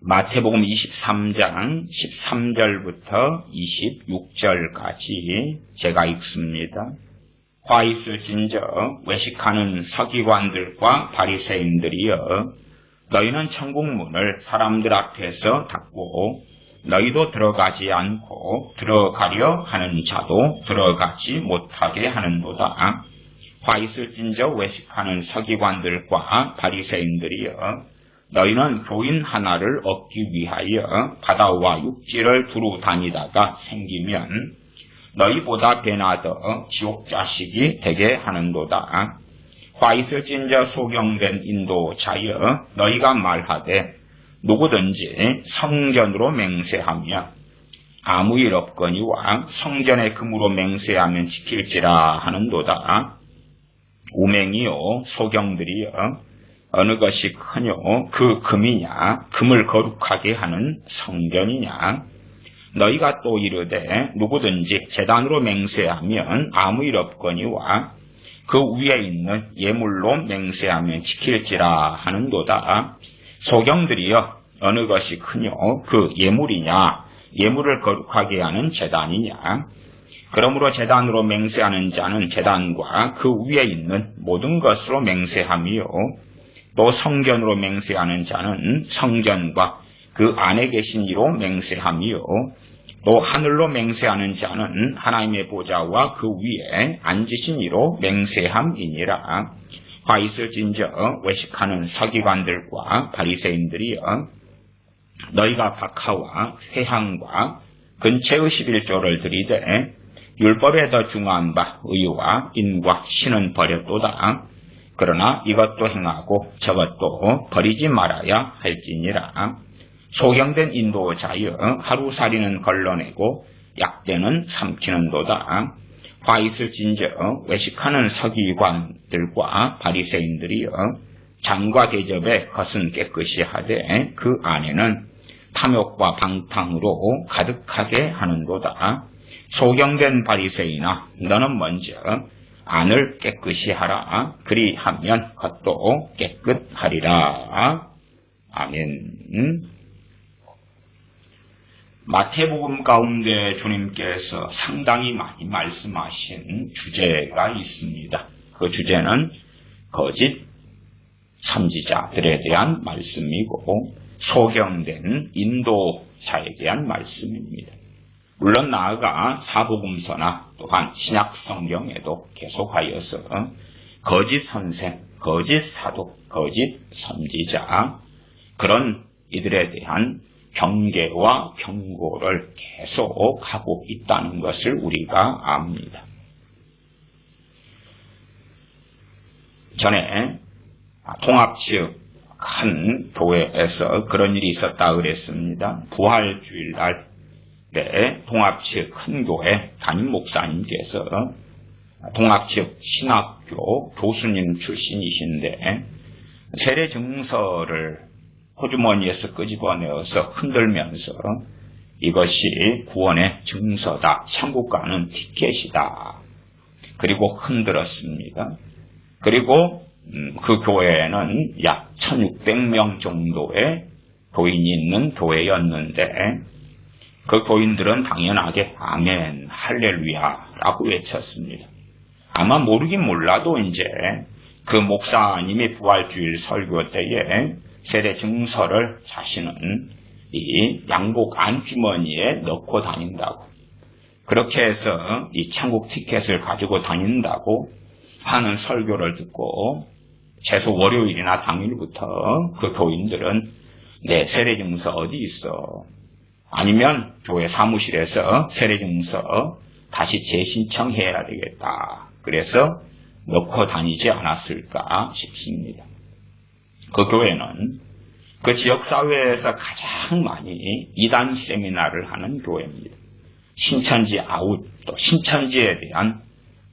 마태복음 23장 13절부터 26절까지 제가 읽습니다. 화 있을진저 외식하는 서기관들과 바리새인들이여, 너희는 천국문을 사람들 앞에서 닫고 너희도 들어가지 않고 들어가려 하는 자도 들어가지 못하게 하는도다. 화 있을진저 외식하는 서기관들과 바리새인들이여, 너희는 교인 하나를 얻기 위하여 바다와 육지를 두루 다니다가 생기면 너희보다 배나 더 지옥 자식이 되게 하는도다. 화 있을진저 소경된 인도자여, 너희가 말하되 누구든지 성전으로 맹세하며 아무 일 없거니와 성전의 금으로 맹세하면 지킬지라 하는도다. 우맹이요 소경들이여, 어느 것이 크뇨? 그 금이냐? 금을 거룩하게 하는 성전이냐? 너희가 또 이르되 누구든지 제단으로 맹세하면 아무 일 없거니와 그 위에 있는 예물로 맹세하면 지킬지라 하는도다. 소경들이여, 어느 것이 크뇨? 그 예물이냐? 예물을 거룩하게 하는 제단이냐? 그러므로 제단으로 맹세하는 자는 제단과 그 위에 있는 모든 것으로 맹세하며, 또 성전으로 맹세하는 자는 성전과 그 안에 계신 이로 맹세하며, 또 하늘로 맹세하는 자는 하나님의 보좌와 그 위에 앉으신 이로 맹세함이니라. 화 있을진저 외식하는 서기관들과 바리새인들이여, 너희가 박하와 회향과 근체의 11조를 드리되 율법에 더 중요한 바 의와 인과 신은 버렸도다. 그러나 이것도 행하고 저것도 버리지 말아야 할지니라. 소경된 인도자여, 하루살이는 걸러내고 약대는 삼키는도다. 화 있을진저 외식하는 서기관들과 바리새인들이여, 잔과 대접에 겉은 깨끗이 하되 그 안에는 탐욕과 방탕으로 가득하게 하는도다. 소경된 바리새인아, 너는 먼저 안을 깨끗이 하라. 그리하면 겉도 깨끗하리라. 아멘. 마태복음 가운데 주님께서 상당히 많이 말씀하신 주제가 있습니다. 그 주제는 거짓 선지자들에 대한 말씀이고 소경된 인도자에 대한 말씀입니다. 물론 나아가 사복음서나 또한 신약 성경에도 계속하여서 거짓 선생, 거짓 사도, 거짓 선지자, 그런 이들에 대한 경계와 경고를 계속하고 있다는 것을 우리가 압니다. 전에 통합측 큰 교회에서 그런 일이 있었다 그랬습니다. 부활주일날 통합측 큰 교회 담임 목사님께서 통합측 신학교 교수님 출신이신데 세례 증서를 호주머니에서 끄집어내어서 흔들면서 이것이 구원의 증서다, 천국 가는 티켓이다, 그리고 흔들었습니다. 그리고 그 교회에는 약 1600명 정도의 교인이 있는 교회였는데 그 교인들은 당연하게 아멘, 할렐루야 라고 외쳤습니다. 아마 모르긴 몰라도 이제 그 목사님이 부활주일 설교 때에 세례 증서를 자신은 이 양복 안주머니에 넣고 다닌다고, 그렇게 해서 이 천국 티켓을 가지고 다닌다고 하는 설교를 듣고 최소 월요일이나 당일부터 그 교인들은 내 세례 증서 어디 있어? 아니면 교회 사무실에서 세례증서 다시 재신청해야 되겠다. 그래서 넣고 다니지 않았을까 싶습니다. 그 교회는 그 지역사회에서 가장 많이 이단 세미나를 하는 교회입니다. 신천지 아웃, 또 신천지에 대한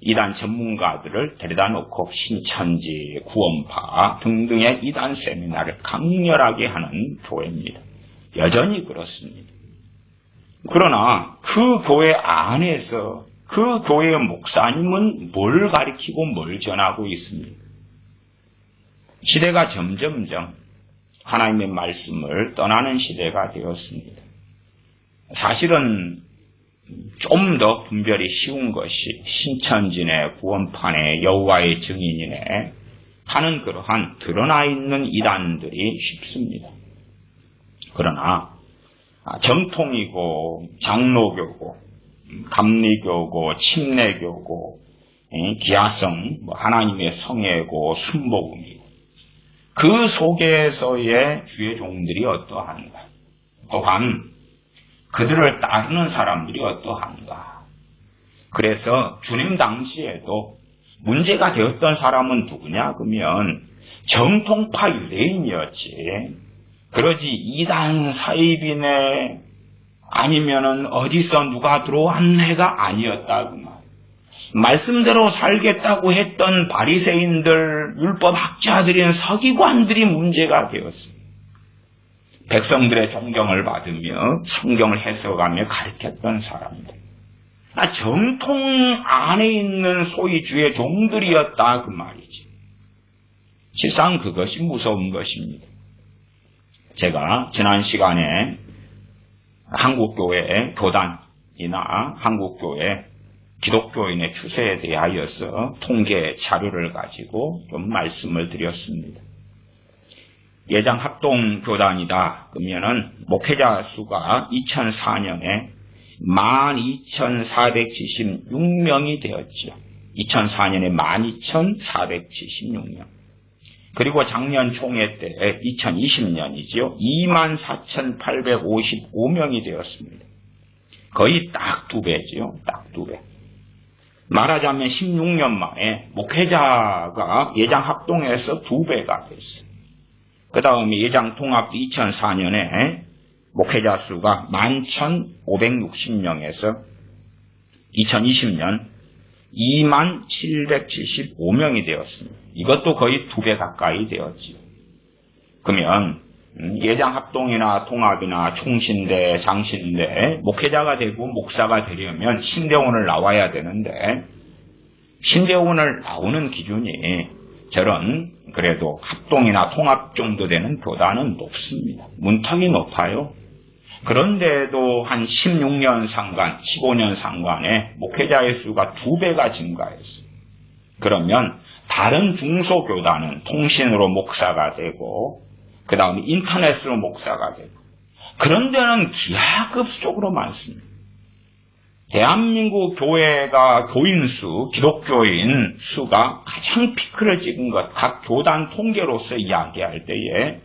이단 전문가들을 데려다 놓고 신천지, 구원파 등등의 이단 세미나를 강렬하게 하는 교회입니다. 여전히 그렇습니다. 그러나 그 교회 안에서 그 교회의 목사님은 뭘 가리키고 뭘 전하고 있습니까? 시대가 점점점 하나님의 말씀을 떠나는 시대가 되었습니다. 사실은 좀 더 분별이 쉬운 것이 신천지네 구원파네 여호와의 증인이네 하는 그러한 드러나 있는 이단들이 쉽습니다. 그러나 정통이고 장로교고 감리교고 침례교고 기하성 하나님의 성애고 순복음이고 그 속에서의 주의 종들이 어떠한가, 또한 그들을 따르는 사람들이 어떠한가. 그래서 주님 당시에도 문제가 되었던 사람은 누구냐 그러면 정통파 유대인이었지, 그러지 이단 사입이네 아니면은 어디서 누가 들어왔네가 아니었다 그 말. 말씀대로 살겠다고 했던 바리새인들, 율법학자들인 서기관들이 문제가 되었습니다. 백성들의 존경을 받으며 성경을 해석하며 가르쳤던 사람들, 정통 안에 있는 소위 주의 종들이었다 그 말이지. 실상 그것이 무서운 것입니다. 제가 지난 시간에 한국교회 교단이나 한국교회 기독교인의 추세에 대하여서 통계 자료를 가지고 좀 말씀을 드렸습니다. 예장 합동 교단이다 그러면은 목회자 수가 2004년에 12,476명이 되었죠. 2004년에 12,476명. 그리고 작년 총회 때 2020년이죠. 24,855명이 되었습니다. 거의 딱 2배죠. 딱 2배. 말하자면 16년 만에 목회자가 예장 합동에서 2배가 됐어요. 그 다음에 예장 통합 2004년에 목회자 수가 11,560명에서 2020년 27,775명이 되었습니다. 이것도 거의 2배 가까이 되었지요. 그러면 예장 합동이나 통합이나 총신대, 장신대, 목회자가 되고 목사가 되려면 신대원을 나와야 되는데 신대원을 나오는 기준이 저런 그래도 합동이나 통합 정도 되는 교단은 높습니다. 문턱이 높아요. 그런데도 한 16년 상간, 15년 상간에 목회자의 수가 2배가 증가했어요. 그러면 다른 중소교단은 통신으로 목사가 되고 그 다음에 인터넷으로 목사가 되고 그런 데는 기하급수적으로 많습니다. 대한민국 교회가 교인 수, 기독교인 수가 가장 피크를 찍은 것, 각 교단 통계로서 이야기할 때에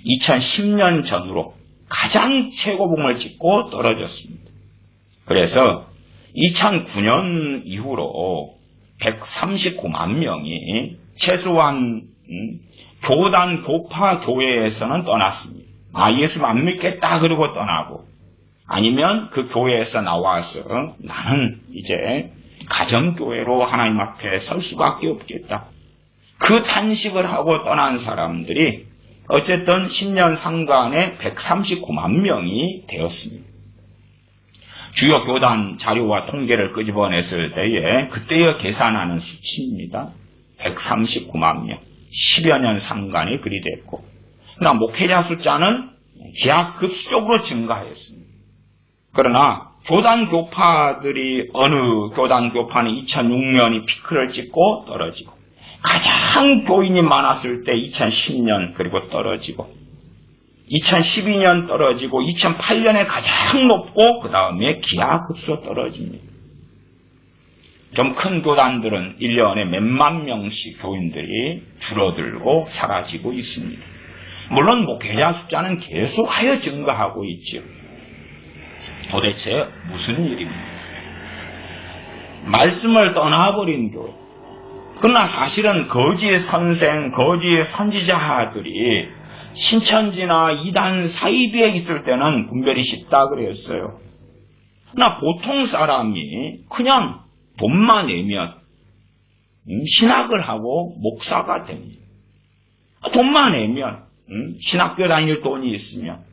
2010년 전으로 가장 최고봉을 찍고 떨어졌습니다. 그래서 2009년 이후로 139만 명이 최소한 교단 교파 교회에서는 떠났습니다. 예수 안 믿겠다 그러고 떠나고 아니면 그 교회에서 나와서 나는 이제 가정교회로 하나님 앞에 설 수밖에 없겠다. 그 탄식을 하고 떠난 사람들이 어쨌든 10년 상간에 139만 명이 되었습니다. 주요 교단 자료와 통계를 끄집어냈을 때에 그때에 계산하는 수치입니다. 139만 명. 10여 년 상간에 그리 됐고, 그러나 목회자 숫자는 기하급수적으로 증가했습니다. 그러나 교단 교파들이 어느 교단 교파는 2006년이 피크를 찍고 떨어지고 가장 교인이 많았을 때 2010년 그리고 떨어지고 2012년 떨어지고 2008년에 가장 높고 그 다음에 기하급수로 떨어집니다. 좀 큰 교단들은 1년에 몇만 명씩 교인들이 줄어들고 사라지고 있습니다. 물론 목회자 숫자는 계속하여 증가하고 있죠. 도대체 무슨 일입니까? 말씀을 떠나버린 교회. 그러나 사실은 거짓 선생, 거짓 선지자들이 신천지나 이단 사이비에 있을 때는 분별이 쉽다 그랬어요. 그러나 보통 사람이 그냥 돈만 내면 신학을 하고 목사가 됩니다. 돈만 내면 신학교 다닐 돈이 있으면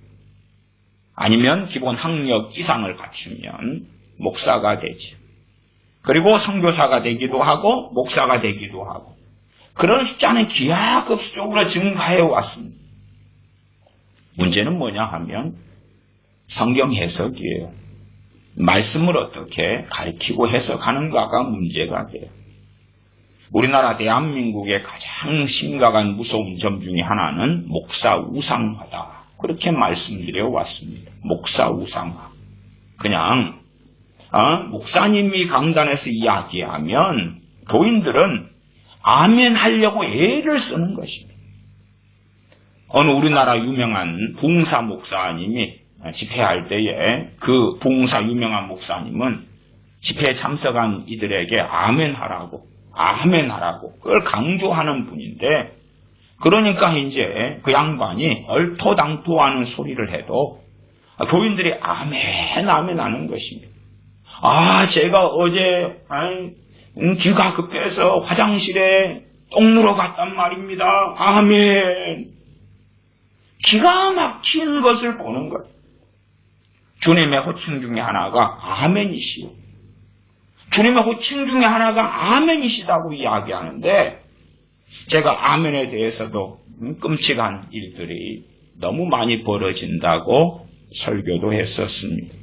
아니면 기본 학력 이상을 갖추면 목사가 되죠. 그리고 선교사가 되기도 하고 목사가 되기도 하고 그런 숫자는 기하급수적으로 증가해 왔습니다. 문제는 뭐냐 하면 성경 해석이에요. 말씀을 어떻게 가르치고 해석하는가가 문제가 돼요. 우리나라 대한민국의 가장 심각한 무서운 점 중에 하나는 목사 우상화다. 그렇게 말씀드려 왔습니다. 목사 우상화. 그냥 목사님이 강단에서 이야기하면 교인들은 아멘 하려고 애를 쓰는 것입니다. 어느 우리나라 유명한 부흥사 목사님이 집회할 때에 그 부흥사 유명한 목사님은 집회에 참석한 이들에게 아멘 하라고 그걸 강조하는 분인데, 그러니까 이제 그 양반이 얼토당토하는 소리를 해도 교인들이 아멘 하는 것입니다. 제가 어제 귀가 급해서 화장실에 똥 누러 갔단 말입니다. 아멘. 기가 막힌 것을 보는 것. 주님의 호칭 중에 하나가 아멘이시오. 주님의 호칭 중에 하나가 아멘이시다고 이야기하는데, 제가 아멘에 대해서도 끔찍한 일들이 너무 많이 벌어진다고 설교도 했었습니다.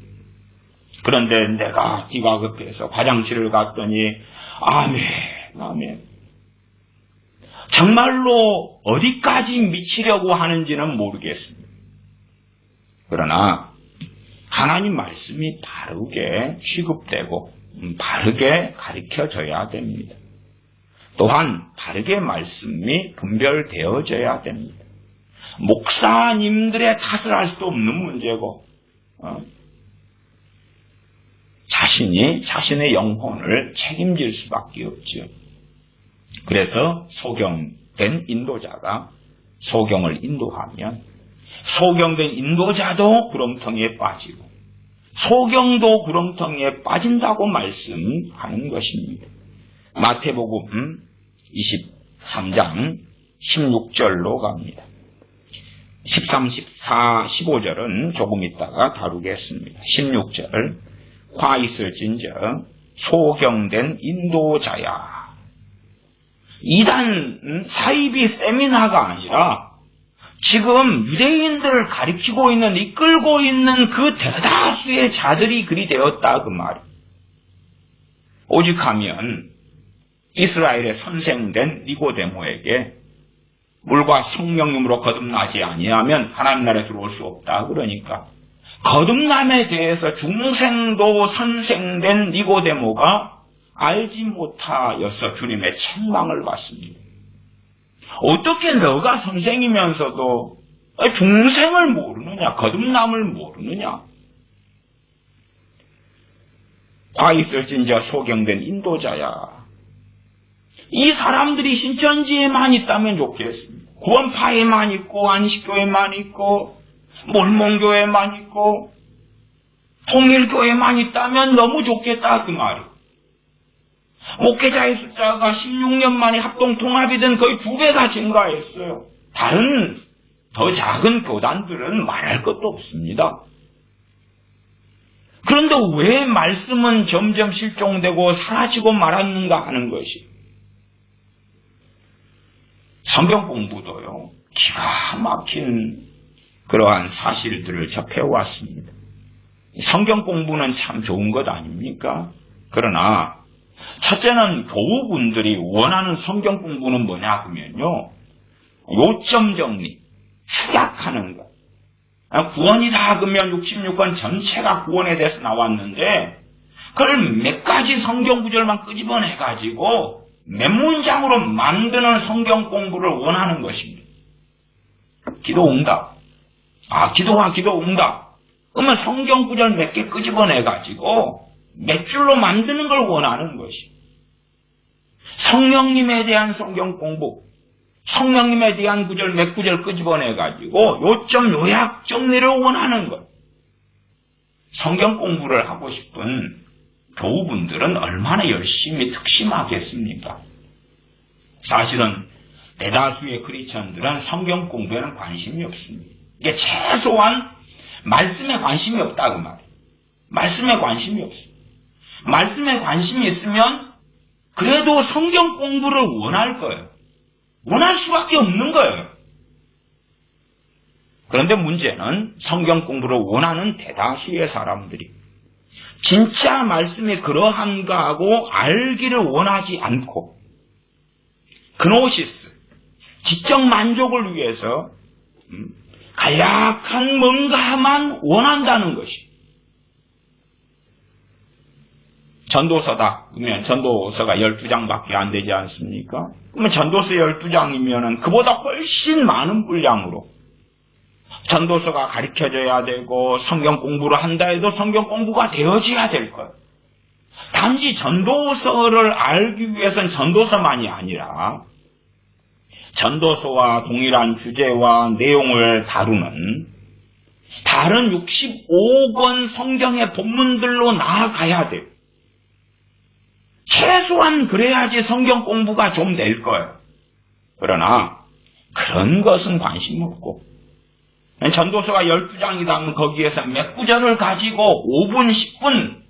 그런데 내가 귀가 급해서 화장실을 갔더니 아멘. 정말로 어디까지 미치려고 하는지는 모르겠습니다. 그러나 하나님 말씀이 바르게 취급되고 바르게 가르쳐져야 됩니다. 또한 바르게 말씀이 분별되어져야 됩니다. 목사님들의 탓을 할 수도 없는 문제고 자신의 영혼을 책임질 수밖에 없죠. 그래서 소경된 인도자가 소경을 인도하면 소경된 인도자도 구렁텅이에 빠지고 소경도 구렁텅이에 빠진다고 말씀하는 것입니다. 마태복음 23장 16절로 갑니다. 13, 14, 15절은 조금 있다가 다루겠습니다. 16절 화 있을진저 소경된 인도자야. 이단 사이비 세미나가 아니라 지금 유대인들을 가리키고 있는, 이끌고 있는 그 대다수의 자들이 그리 되었다 그 말이에요. 오직하면 이스라엘의 선생된 니고데모에게 물과 성령님으로 거듭나지 아니하면 하나님 나라에 들어올 수 없다. 그러니까 거듭남에 대해서 중생도 선생된 니고데모가 알지 못하여서 주님의 책망을 받습니다. 어떻게 너가 선생이면서도 중생을 모르느냐, 거듭남을 모르느냐. 화 있을진저 소경된 인도자야. 이 사람들이 신천지에만 있다면 좋겠습니다. 구원파에만 있고 안식교에만 있고 몰몬교에만 있고 통일교에만 있다면 너무 좋겠다 그 말이에요. 목회자의 숫자가 16년 만에 합동통합이든 거의 2배가 증가했어요. 다른 더 작은 교단들은 말할 것도 없습니다. 그런데 왜 말씀은 점점 실종되고 사라지고 말았는가 하는 것이, 성경 공부도요, 기가 막힌 그러한 사실들을 접해왔습니다. 성경 공부는 참 좋은 것 아닙니까? 그러나 첫째는 교우분들이 원하는 성경 공부는 뭐냐 하면요, 요점 정리, 축약하는 것. 구원이다 그러면 66권 전체가 구원에 대해서 나왔는데 그걸 몇 가지 성경 구절만 끄집어내가지고 몇 문장으로 만드는 성경 공부를 원하는 것입니다. 기도 응답. 기도 응답. 그러면 성경 구절 몇 개 끄집어내가지고 몇 줄로 만드는 걸 원하는 것이. 성령님에 대한 성경 공부, 성령님에 대한 구절 몇 구절 끄집어내가지고 요점 요약 정리를 원하는 것. 성경 공부를 하고 싶은 교우분들은 얼마나 열심히 특심하겠습니까? 사실은 대다수의 크리스천들은 성경 공부에는 관심이 없습니다. 이게 최소한 말씀에 관심이 없다 그 말이에요. 말씀에 관심이 없어요. 말씀에 관심이 있으면 그래도 성경 공부를 원할 거예요. 원할 수밖에 없는 거예요. 그런데 문제는 성경 공부를 원하는 대다수의 사람들이 진짜 말씀이 그러한가 하고 알기를 원하지 않고 그노시스, 지적 만족을 위해서 간략한 뭔가만 원한다는 것이. 전도서다. 그러면 전도서가 12장밖에 안 되지 않습니까? 그러면 전도서 12장이면 그보다 훨씬 많은 분량으로 전도서가 가르쳐져야 되고 성경 공부를 한다 해도 성경 공부가 되어져야 될 거예요. 단지 전도서를 알기 위해서는 전도서만이 아니라 전도서와 동일한 주제와 내용을 다루는 다른 65권 성경의 본문들로 나아가야 돼요. 최소한 그래야지 성경 공부가 좀 될 거예요. 그러나 그런 것은 관심 없고 전도서가 12장이다 하면 거기에서 몇 구절을 가지고 5분, 10분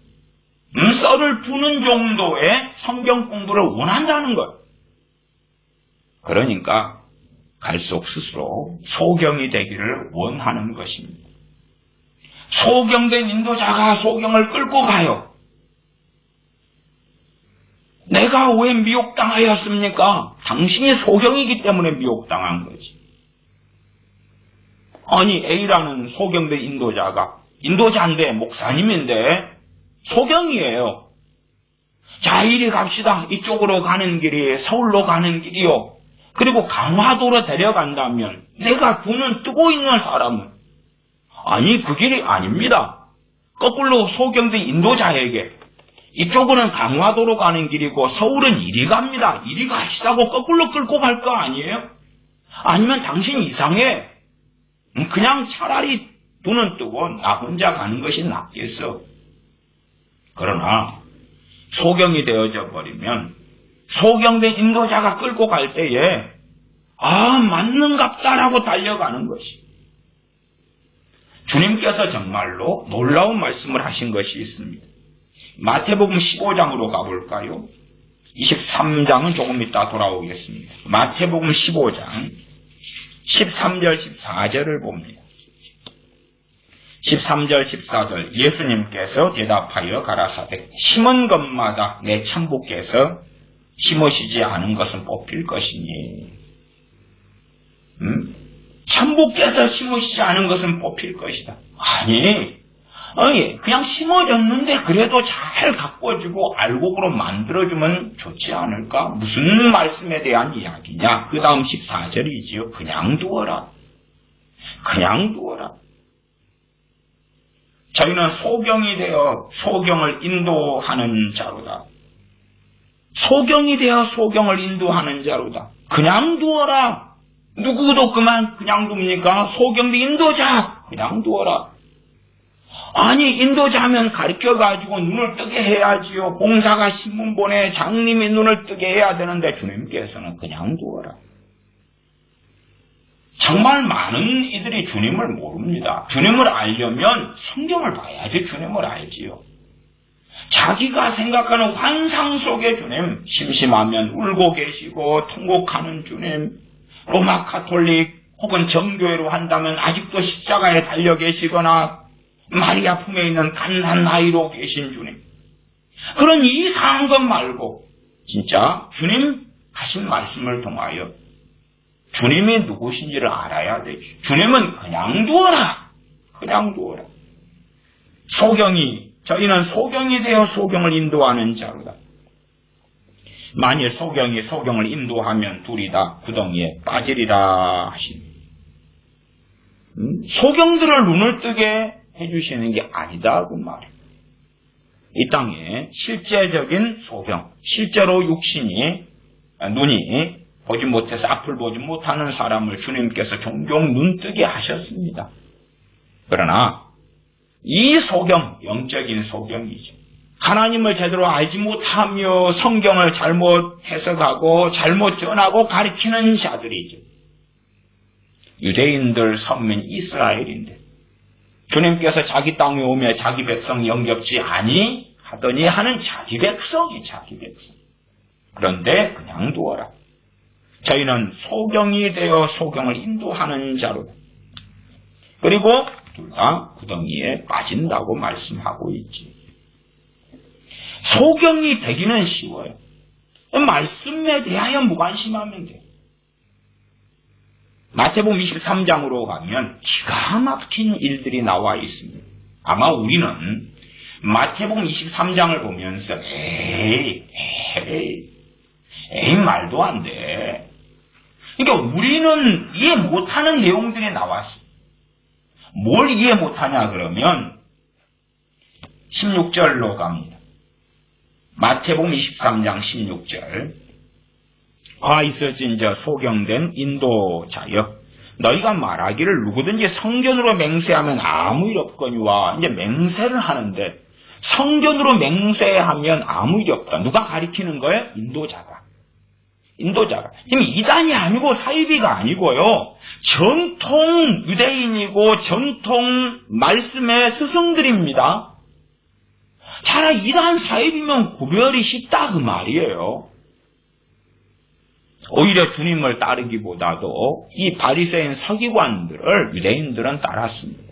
썰을 푸는 정도의 성경 공부를 원한다는 거예요. 그러니까 갈수록 스스로 소경이 되기를 원하는 것입니다. 소경된 인도자가 소경을 끌고 가요. 내가 왜 미혹당하였습니까? 당신이 소경이기 때문에 미혹당한 거지. 아니 A라는 소경된 인도자가 인도자인데 목사님인데 소경이에요. 자 이리 갑시다. 이쪽으로 가는 길이 서울로 가는 길이요. 그리고 강화도로 데려간다면 내가 눈은 뜨고 있는 사람은 아니 그 길이 아닙니다. 거꾸로 소경된 인도자에게 이쪽은 강화도로 가는 길이고 서울은 이리 갑니다. 이리 가시다고 거꾸로 끌고 갈 거 아니에요? 아니면 당신 이상해. 그냥 차라리 눈은 뜨고 나 혼자 가는 것이 낫겠어. 그러나 소경이 되어져 버리면 소경된 인도자가 끌고 갈 때에 맞는갑다라고 달려가는 것이. 주님께서 정말로 놀라운 말씀을 하신 것이 있습니다. 마태복음 15장으로 가볼까요? 23장은 조금 이따 돌아오겠습니다. 마태복음 15장 13절 14절을 봅니다. 13절 14절 예수님께서 대답하여 가라사대 심은 것마다 내 천부께서 심으시지 않은 것은 뽑힐 것이니 천부께서 심으시지 않은 것은 뽑힐 것이다. 아니 그냥 심어졌는데 그래도 잘 가꿔주고 알곡으로 만들어주면 좋지 않을까? 무슨 말씀에 대한 이야기냐? 그 다음 14절이지요. 그냥 두어라. 그냥 두어라. 저희는 소경이 되어 소경을 인도하는 자로다. 소경이 되어 소경을 인도하는 자로다. 그냥 두어라. 누구도 그냥 둡니까? 소경도 인도자. 그냥 두어라. 아니 인도자면 가르쳐가지고 눈을 뜨게 해야지요. 봉사가 신문 보내 장님이 눈을 뜨게 해야 되는데 주님께서는 그냥 두어라. 정말 많은 이들이 주님을 모릅니다. 주님을 알려면 성경을 봐야지 주님을 알지요. 자기가 생각하는 환상 속의 주님, 심심하면 울고 계시고 통곡하는 주님, 로마 카톨릭 혹은 정교회로 한다면 아직도 십자가에 달려 계시거나 마리아 품에 있는 갓난 아이로 계신 주님. 그런 이상한 것 말고 진짜 주님 하신 말씀을 통하여 주님이 누구신지를 알아야 되죠. 주님은 그냥 두어라. 그냥 두어라. 저희는 소경이 되어 소경을 인도하는 자로다. 만일 소경이 소경을 인도하면 둘이 다 구덩이에 빠지리라 하시니. 소경들을 눈을 뜨게 해주시는 게 아니다 그 말이에요. 이 땅에 실제적인 소경, 실제로 육신이 눈이 보지 못해서 앞을 보지 못하는 사람을 주님께서 종종 눈뜨게 하셨습니다. 그러나 이 소경, 영적인 소경이죠. 하나님을 제대로 알지 못하며 성경을 잘못 해석하고 잘못 전하고 가르치는 자들이죠. 유대인들 선민 이스라엘인데 주님께서 자기 땅에 오며 자기 백성 영접지 아니하더니 하는 자기 백성이 자기 백성. 그런데 그냥 두어라. 저희는 소경이 되어 소경을 인도하는 자로 그리고 둘 다 구덩이에 빠진다고 말씀하고 있지. 소경이 되기는 쉬워요. 말씀에 대하여 무관심하면 돼. 마태복음 23장으로 가면 기가 막힌 일들이 나와 있습니다. 아마 우리는 마태복음 23장을 보면서 에이 말도 안 돼. 그러니까 우리는 이해 못하는 내용들이 나왔어. 뭘 이해 못하냐 그러면 16절로 갑니다. 마태복음 23장 16절. 있어진저 소경된 인도자여, 너희가 말하기를 누구든지 성전으로 맹세하면 아무 일 없거니와. 이제 맹세를 하는데 성전으로 맹세하면 아무 일이 없다. 누가 가리키는 거예요? 인도자가. 지금 이단이 아니고 사이비가 아니고요. 전통 유대인이고 전통 말씀의 스승들입니다. 차라리 이단 사이비면 구별이 쉽다 그 말이에요. 오히려 주님을 따르기보다도 이 바리새인 서기관들을 유대인들은 따랐습니다.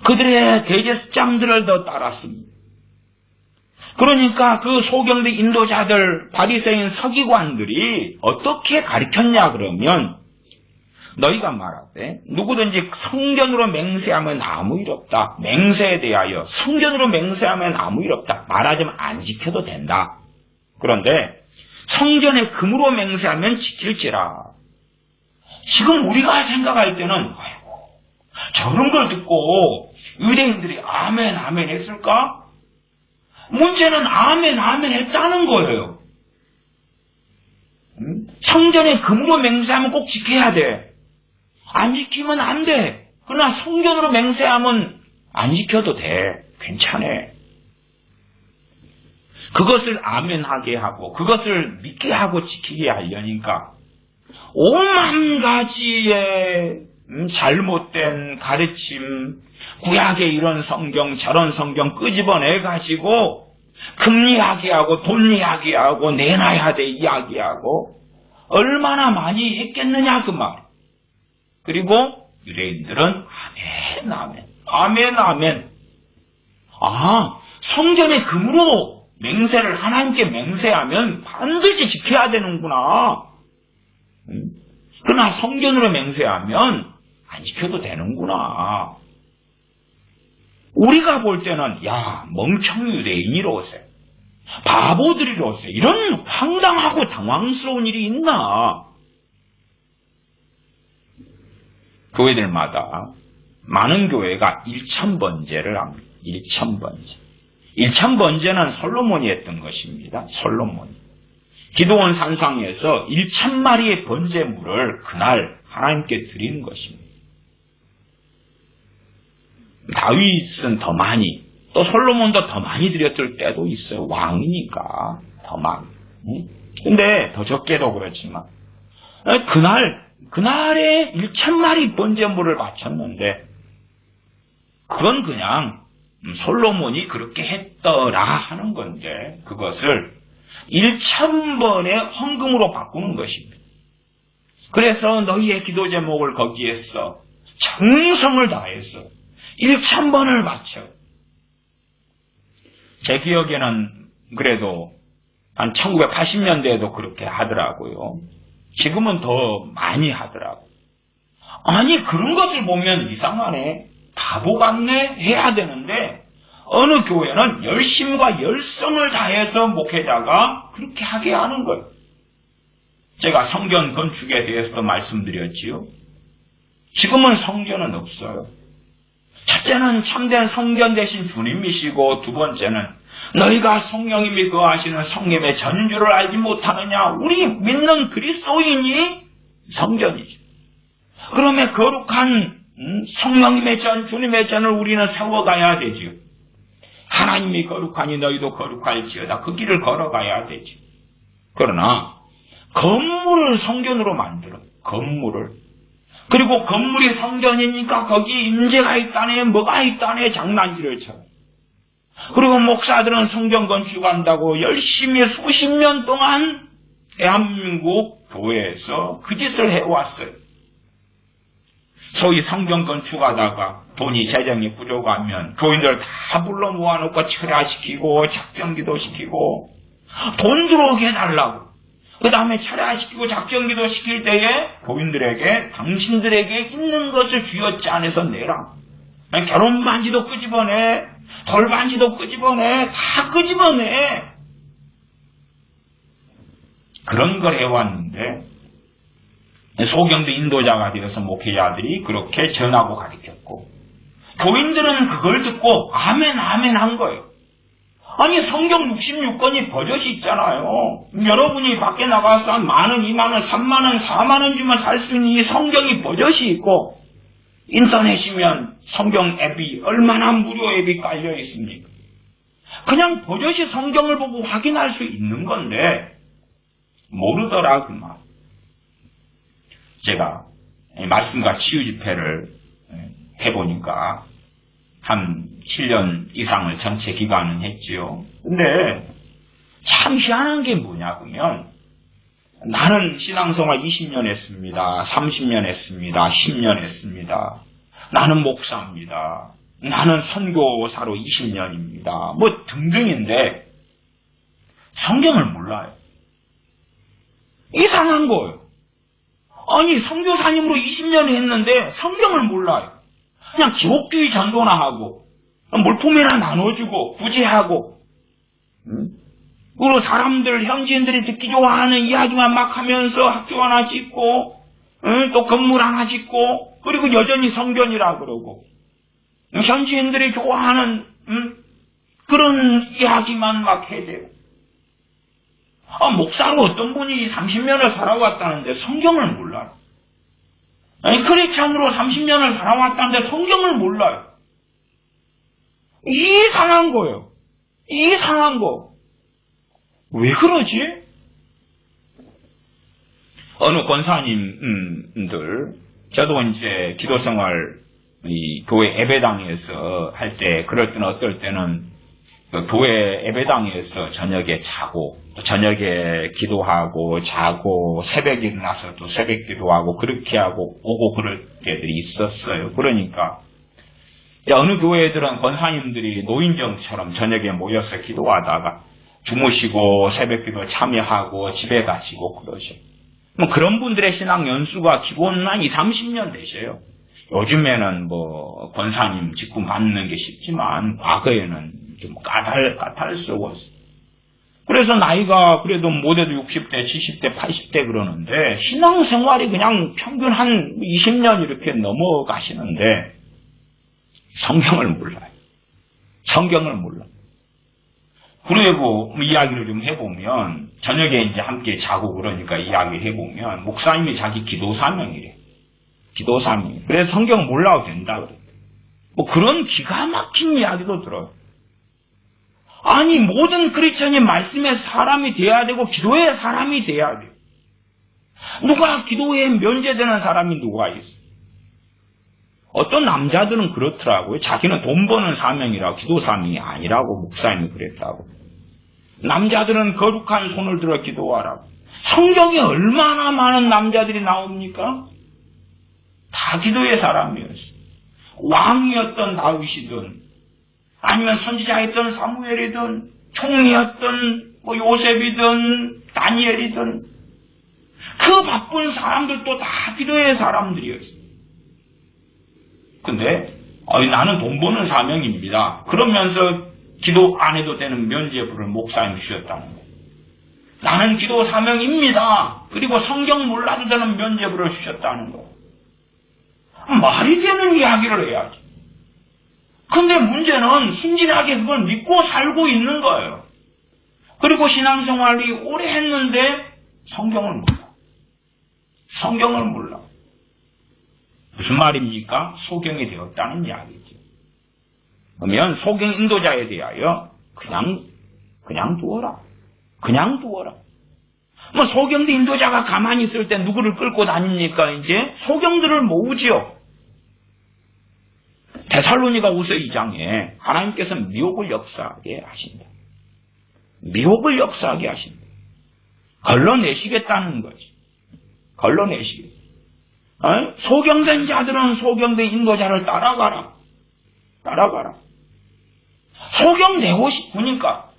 그들의 대제사장들을 더 따랐습니다. 그러니까 그 소경된 인도자들, 바리새인 서기관들이 어떻게 가르쳤냐 그러면 너희가 말하되 누구든지 성전으로 맹세하면 아무 일 없다. 맹세에 대하여 성전으로 맹세하면 아무 일 없다. 말하자면 안 지켜도 된다. 그런데 성전의 금으로 맹세하면 지킬지라. 지금 우리가 생각할 때는 저런 걸 듣고 유대인들이 아멘 아멘 했을까? 문제는 아멘 아멘 했다는 거예요. 성전의 금으로 맹세하면 꼭 지켜야 돼. 안 지키면 안 돼. 그러나 성전으로 맹세하면 안 지켜도 돼. 괜찮아. 그것을 아멘하게 하고 그것을 믿게 하고 지키게 하려니까 오만 가지의 잘못된 가르침, 구약의 이런 성경 저런 성경 끄집어내가지고 금 이야기하고 돈 이야기하고 내놔야 돼 이야기하고 얼마나 많이 했겠느냐 그 말. 그리고 유대인들은 아멘. 성전의 금으로 맹세를 하나님께 맹세하면 반드시 지켜야 되는구나. 그러나 성전으로 맹세하면 안 지켜도 되는구나. 우리가 볼 때는 멍청 유대인이로세, 바보들이로세, 이런 황당하고 당황스러운 일이 있나? 교회들마다 많은 교회가 1000번제를 합니다. 1000번제. 1000번제는 솔로몬이 했던 것입니다. 솔로몬이. 기드온 산상에서 1000마리의 번제물을 그날 하나님께 드리는 것입니다. 다윗은 더 많이, 또 솔로몬도 더 많이 드렸을 때도 있어요. 왕이니까 더 많이. 근데 더 적게도 그렇지만 그날에 1000마리 번제물을 바쳤는데 그건 그냥 솔로몬이 그렇게 했더라 하는 건데 그것을 1000번의 헌금으로 바꾸는 것입니다. 그래서 너희의 기도 제목을 거기에서 정성을 다해서 1000번을 바쳐. 제 기억에는 그래도 한 1980년대에도 그렇게 하더라고요. 지금은 더 많이 하더라고요. 아니 그런 것을 보면 이상하네. 바보 같네 해야 되는데 어느 교회는 열심과 열성을 다해서 목회자가 그렇게 하게 하는 거예요. 제가 성전 건축에 대해서도 말씀드렸지요. 지금은 성전은 없어요. 첫째는 참된 성전 대신 주님이시고 두 번째는 너희가 성령님이 거하시는 성령의 전주를 알지 못하느냐. 우리 믿는 그리스도인이 성전이죠. 그러면 거룩한 성령님의 전, 주님의 전을 우리는 세워가야 되죠. 하나님이 거룩하니 너희도 거룩할지어다. 그 길을 걸어가야 되죠. 그러나 건물을 성전으로 만들어. 건물을. 그리고 건물이 성전이니까 거기 임재가 있다네, 뭐가 있다네, 장난질을 쳐요. 그리고 목사들은 성전 건축한다고 열심히 수십 년 동안 대한민국 교회에서 그 짓을 해왔어요. 소위 성경 건축하다가 돈이 재정이 부족하면 교인들 다 불러 모아놓고 철야시키고 작정기도 시키고 돈 들어오게 해달라고. 그 다음에 철야시키고 작정기도 시킬 때에 교인들에게 당신들에게 있는 것을 쥐어짜 안에서 내라. 결혼 반지도 끄집어내, 돌 반지도 끄집어내, 다 끄집어내. 그런 걸 해왔는데 소경도 인도자가 되어서 목회자들이 그렇게 전하고 가르쳤고 교인들은 그걸 듣고 아멘 아멘 한 거예요. 아니 성경 66권이 버젓이 있잖아요. 여러분이 밖에 나가서 한 10,000원, 20,000원, 30,000원, 40,000원 주면 살 수 있는 이 성경이 버젓이 있고 인터넷이면 성경 앱이 얼마나 무료 앱이 깔려 있습니까? 그냥 버젓이 성경을 보고 확인할 수 있는 건데 모르더라 그 말. 제가 말씀과 치유 집회를 해보니까 한 7년 이상을 전체 기간은 했지요. 근데 참 희한한 게 뭐냐면 나는 신앙생활 20년 했습니다. 30년 했습니다. 10년 했습니다. 나는 목사입니다. 나는 선교사로 20년입니다. 뭐 등등인데 성경을 몰라요. 이상한 거예요. 아니 선교사님으로 20년 했는데 성경을 몰라요. 그냥 기복주의 전도나 하고 물품이나 나눠주고 구제하고 그리고 사람들 현지인들이 듣기 좋아하는 이야기만 막 하면서 학교 하나 짓고 또 건물 하나 짓고 그리고 여전히 성전이라 그러고 현지인들이 좋아하는 그런 이야기만 막 해야 돼요. 목사로 어떤 분이 30년을 살아왔다는데 성경을 몰라요. 아니 크리스찬으로 30년을 살아왔다는데 성경을 몰라요. 이상한 거예요. 이상한 거. 왜 그러지? 어느 권사님들, 저도 이제 기도생활, 이 교회 예배당에서 할 때, 그럴 때는 어떨 때는 그 교회 예배당에서 저녁에 자고, 또 저녁에 기도하고, 자고, 새벽에 일어나서 또 새벽 기도하고, 그렇게 하고, 오고 그럴 때들이 있었어요. 그러니까, 어느 교회들은 권사님들이 노인정처럼 저녁에 모여서 기도하다가, 주무시고 새벽기도 참여하고 집에 가시고 그러죠. 뭐 그런 분들의 신앙 연수가 기본 한 20-30년 되셔요. 요즘에는 뭐 권사님 직분 받는 게 쉽지만 과거에는 좀 까탈스러웠어요. 그래서 나이가 그래도 못해도 60대, 70대, 80대 그러는데 신앙생활이 그냥 평균 한 20년 이렇게 넘어가시는데 성경을 몰라요. 성경을 몰라요. 그리고 이야기를 좀 해보면 저녁에 이제 함께 자고 그러니까 이야기를 해보면 목사님이 자기 기도 사명이래. 기도 사명. 그래서 성경 몰라도 된다 그래. 뭐 그런 기가 막힌 이야기도 들어요. 아니 모든 크리스천이 말씀의 사람이 돼야 되고 기도의 사람이 돼야 돼요. 누가 기도에 면제되는 사람이 누가 있어? 어떤 남자들은 그렇더라고요. 자기는 돈 버는 사명이라고 기도 사명이 아니라고 목사님이 그랬다고. 남자들은 거룩한 손을 들어 기도하라고. 성경에 얼마나 많은 남자들이 나옵니까? 다 기도의 사람이었어요. 왕이었던 다윗이든 아니면 선지자였던 사무엘이든 총리였던 뭐 요셉이든 다니엘이든 그 바쁜 사람들도 다 기도의 사람들이었어요. 근데 나는 돈 버는 사명입니다. 그러면서 기도 안 해도 되는 면죄부를 목사님이 주셨다는 거예요. 나는 기도 사명입니다. 그리고 성경 몰라도 되는 면죄부를 주셨다는 거예요. 말이 되는 이야기를 해야지. 근데 문제는 순진하게 그걸 믿고 살고 있는 거예요. 그리고 신앙생활이 오래 했는데 성경을 몰라. 성경을 몰라. 무슨 말입니까? 소경이 되었다는 이야기죠. 그러면 소경 인도자에 대하여 그냥 두어라. 그냥 두어라. 뭐 소경도 인도자가 가만히 있을 때 누구를 끌고 다닙니까? 이제 소경들을 모으지요. 데살로니가 후서 2장에 하나님께서 미혹을 역사하게 하신다. 미혹을 역사하게 하신다. 걸러내시겠다는 거지. 걸러내시겠다. 소경된 자들은 소경된 인도자를 따라가라. 소경되고 싶으니까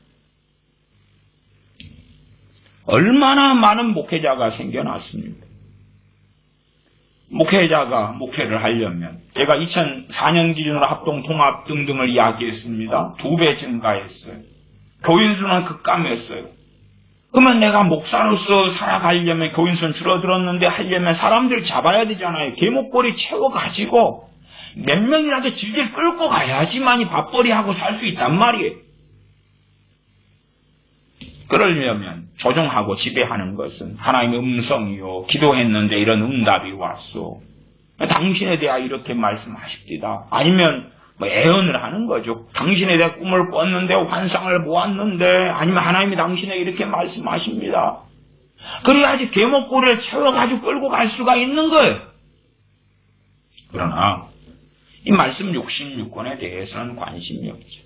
얼마나 많은 목회자가 생겨났습니다. 목회자가 목회를 하려면 제가 2004년 기준으로 합동, 통합 등등을 이야기했습니다. 2배 증가했어요. 교인 수는 급감했어요. 그러면 내가 목사로서 살아가려면 교인 수는 줄어들었는데 하려면 사람들 잡아야 되잖아요. 개목걸이 채워가지고 몇 명이라도 질질 끌고 가야지만이 밥벌이하고 살 수 있단 말이에요. 그러려면 조종하고 지배하는 것은 하나님의 음성이요. 기도했는데 이런 응답이 왔소. 당신에 대하여 이렇게 말씀하십니다. 아니면 애언을 하는 거죠. 당신에 대해 꿈을 꿨는데 환상을 보았는데 아니면 하나님이 당신에게 이렇게 말씀하십니다. 그래야지 개목고리를 채워가지고 끌고 갈 수가 있는 거예요. 그러나 이 말씀 66권에 대해서는 관심이 없죠.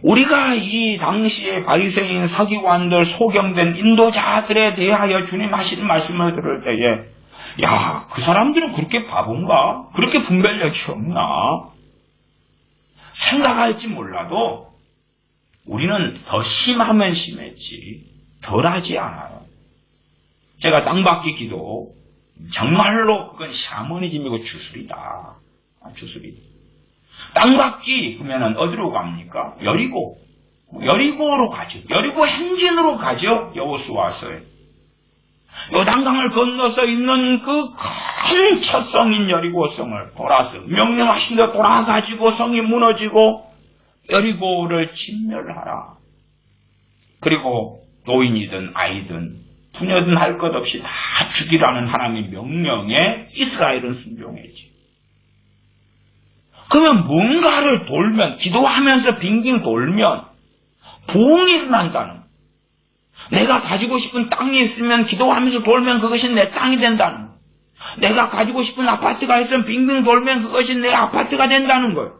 우리가 이 당시에 바리새인 서기관들 소경된 인도자들에 대하여 주님 하시는 말씀을 들을 때에 야, 그 사람들은 그렇게 바본가? 그렇게 분별력이 없나? 생각할지 몰라도 우리는 더 심하면 심했지 덜하지 않아요. 제가 땅받기 기도 정말로 그건 샤머니즘이고 주술이다. 주술이다. 땅받기 그러면 어디로 갑니까? 여리고로 가죠. 여리고 행진으로 가죠. 여호수아서에. 요단강을 건너서 있는 그 큰 첫성인 여리고성을 돌아서 명령하신 대로 돌아가지고 성이 무너지고 여리고를 진멸하라. 그리고 노인이든 아이든 부녀든 할 것 없이 다 죽이라는 하나님의 명령에 이스라엘은 순종했지. 그러면 뭔가를 돌면, 기도하면서 빙빙 돌면 부흥이 일어난다는 거예요. 내가 가지고 싶은 땅이 있으면 기도하면서 돌면 그것이 내 땅이 된다는 거예요. 내가 가지고 싶은 아파트가 있으면 빙빙 돌면 그것이 내 아파트가 된다는 거예요.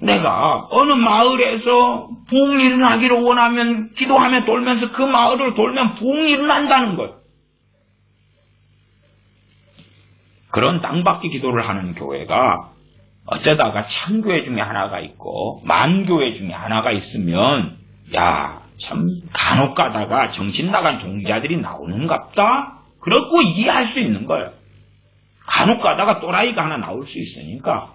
내가 어느 마을에서 부흥이 일어나기를 원하면 기도하며 돌면서 그 마을을 돌면 부흥이 일어난다는 거예요. 그런 땅받기 기도를 하는 교회가 어쩌다가 1000교회 중에 하나가 있고 10,000교회 중에 하나가 있으면 야, 참 간혹 가다가 정신 나간 종자들이 나오는갑다? 그렇고 이해할 수 있는 거예요. 간혹 가다가 또라이가 하나 나올 수 있으니까.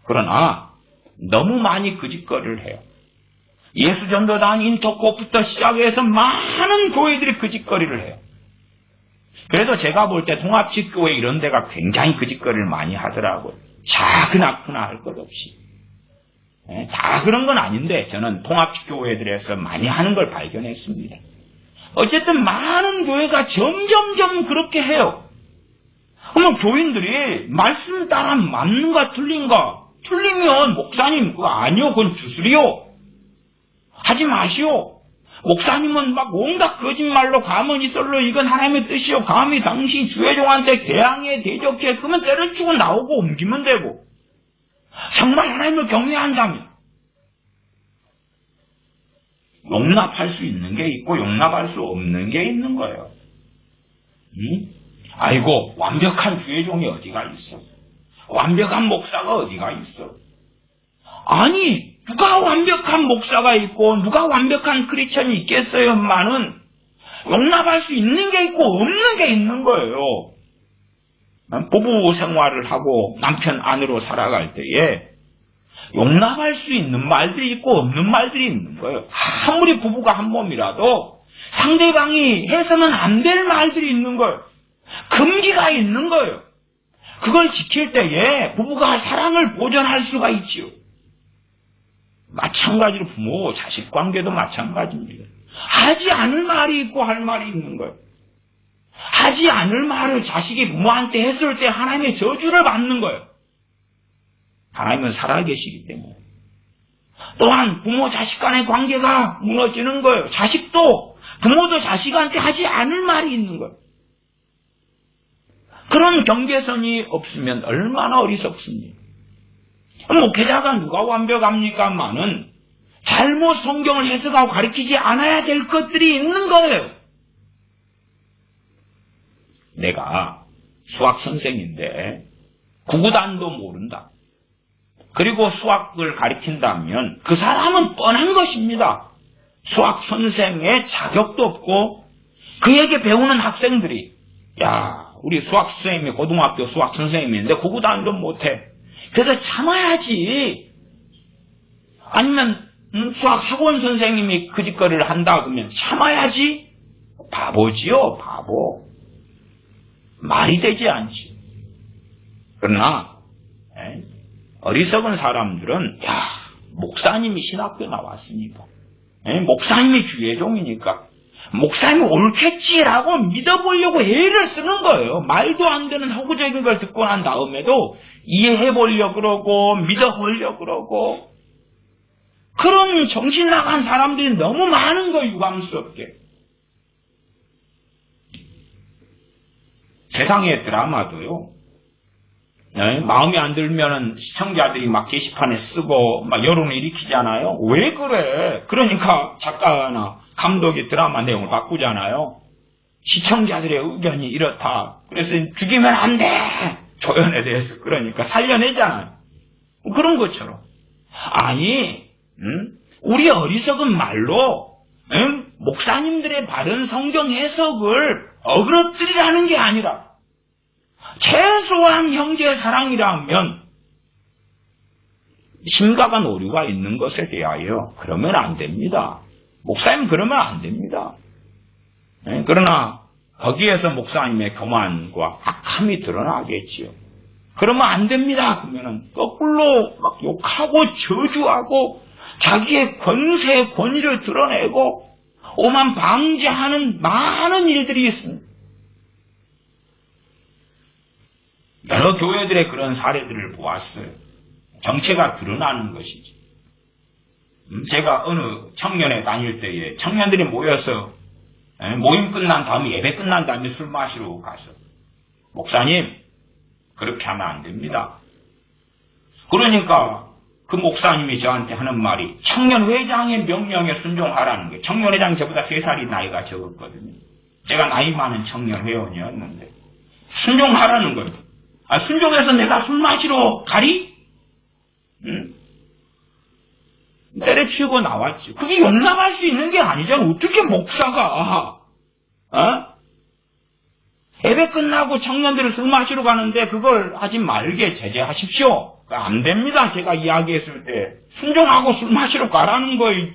그러나 너무 많이 거짓거리를 해요. 예수전도단 인터코부터 시작해서 많은 교회들이 거짓거리를 해요. 그래도 제가 볼 때 통합직교회 이런 데가 굉장히 거짓거리를 많이 하더라고요. 작으나 할 것 없이. 다 그런 건 아닌데 저는 통합교회들에서 많이 하는 걸 발견했습니다. 어쨌든 많은 교회가 점점점 그렇게 해요. 그러면 교인들이 말씀 따라 맞는가 틀린가? 틀리면 목사님 그거 아니요, 그건 주술이요. 하지 마시오. 목사님은 막 온갖 거짓말로 가만히 썰로 이건 하나님의 뜻이요. 감히 당신 주회종한테 개항에 대적해. 그러면 때려치고 나오고 옮기면 되고. 정말 하나님을 경외한다면 용납할 수 있는 게 있고 용납할 수 없는 게 있는 거예요. 아이고 완벽한 주회종이 어디가 있어? 완벽한 목사가 어디가 있어? 아니 누가 완벽한 목사가 있고 누가 완벽한 크리스천이 있겠어요만은 용납할 수 있는 게 있고 없는 게 있는 거예요. 부부 생활을 하고 남편 아내로 살아갈 때에 용납할 수 있는 말들이 있고 없는 말들이 있는 거예요. 아무리 부부가 한 몸이라도 상대방이 해서는 안 될 말들이 있는 거예요. 금기가 있는 거예요. 그걸 지킬 때에 부부가 사랑을 보존할 수가 있지요. 마찬가지로 부모, 자식 관계도 마찬가지입니다. 하지 않을 말이 있고 할 말이 있는 거예요. 하지 않을 말을 자식이 부모한테 했을 때 하나님의 저주를 받는 거예요. 하나님은 살아계시기 때문에. 또한 부모 자식 간의 관계가 무너지는 거예요. 자식도 부모도 자식한테 하지 않을 말이 있는 거예요. 그런 경계선이 없으면 얼마나 어리석습니까? 목회자가 누가 완벽합니까만은 잘못 성경을 해석하고 가르치지 않아야 될 것들이 있는 거예요. 내가 수학 선생인데 구구단도 모른다. 그리고 수학을 가르친다면 그 사람은 뻔한 것입니다. 수학 선생의 자격도 없고 그에게 배우는 학생들이 야 우리 수학 선생님이 고등학교 수학 선생님인데 구구단도 못해. 그래서 참아야지. 아니면 수학 학원 선생님이 그 짓거리를 한다 그러면 참아야지. 바보지요, 바보. 말이 되지 않지. 그러나 어리석은 사람들은 야 목사님이 신학교 나왔으니까 목사님이 주예종이니까 목사님이 옳겠지라고 믿어보려고 애를 쓰는 거예요. 말도 안 되는 허구적인 걸 듣고 난 다음에도 이해해보려고 그러고 믿어보려고 그러고 그런 정신 나간 사람들이 너무 많은 거예요. 유감스럽게. 세상의 드라마도요. 마음에 안 들면은 시청자들이 막 게시판에 쓰고 막 여론을 일으키잖아요. 왜 그래? 그러니까 작가나 감독이 드라마 내용을 바꾸잖아요. 시청자들의 의견이 이렇다. 그래서 죽이면 안 돼. 조연에 대해서 그러니까 살려내잖아요. 그런 것처럼. 아니, 우리 어리석은 말로 목사님들의 바른 성경 해석을 어그러뜨리라는 게 아니라 최소한 형제 사랑이라면 심각한 오류가 있는 것에 대하여 그러면 안 됩니다. 목사님 그러면 안 됩니다. 그러나 거기에서 목사님의 교만과 악함이 드러나겠지요. 그러면 안 됩니다. 그러면 거꾸로 막 욕하고 저주하고 자기의 권세, 권위를 드러내고 오만 방지하는 많은 일들이 있습니다. 여러 교회들의 그런 사례들을 보았어요. 정체가 드러나는 것이죠. 제가 어느 청년회 다닐 때에 청년들이 모여서 모임 끝난 다음에 예배 끝난 다음에 술 마시러 가서 목사님 그렇게 하면 안 됩니다. 그러니까 그 목사님이 저한테 하는 말이 청년회장의 명령에 순종하라는 거예요. 청년회장이 저보다 3살이 나이가 적었거든요. 제가 나이 많은 청년회원이었는데 순종하라는 거예요. 아, 순종해서 내가 술 마시러 가리? 때려치우고 나왔지. 그게 용납할 수 있는 게 아니잖아. 어떻게 목사가 예배 끝나고 청년들을 술 마시러 가는데 그걸 하지 말게 제재하십시오. 안 됩니다. 제가 이야기했을 때 순종하고 술 마시러 가라는 거예요.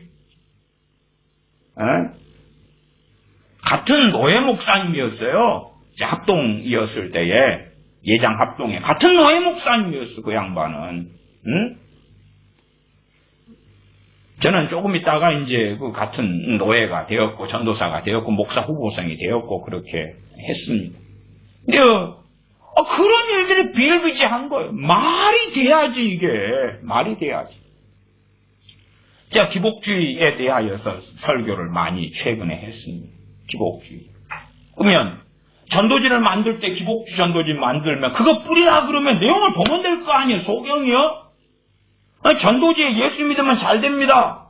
같은 노예 목사님이었어요. 합동이었을 때에 예장 합동에 같은 노예 목사님이었어. 그 양반은. 저는 조금 있다가 이제 그 같은 노예가 되었고 전도사가 되었고 목사 후보생이 되었고 그렇게 했습니다. 근데 그런 일들이 비일비재한 거예요. 말이 돼야지 이게. 말이 돼야지. 제가 기복주의에 대하여서 설교를 많이 최근에 했습니다. 기복주의. 그러면 전도지를 만들 때 기복주의 전도지 만들면 그거 뿌리라 그러면 내용을 보면 될 거 아니에요. 소경이요. 전도지에 예수 믿으면 잘 됩니다.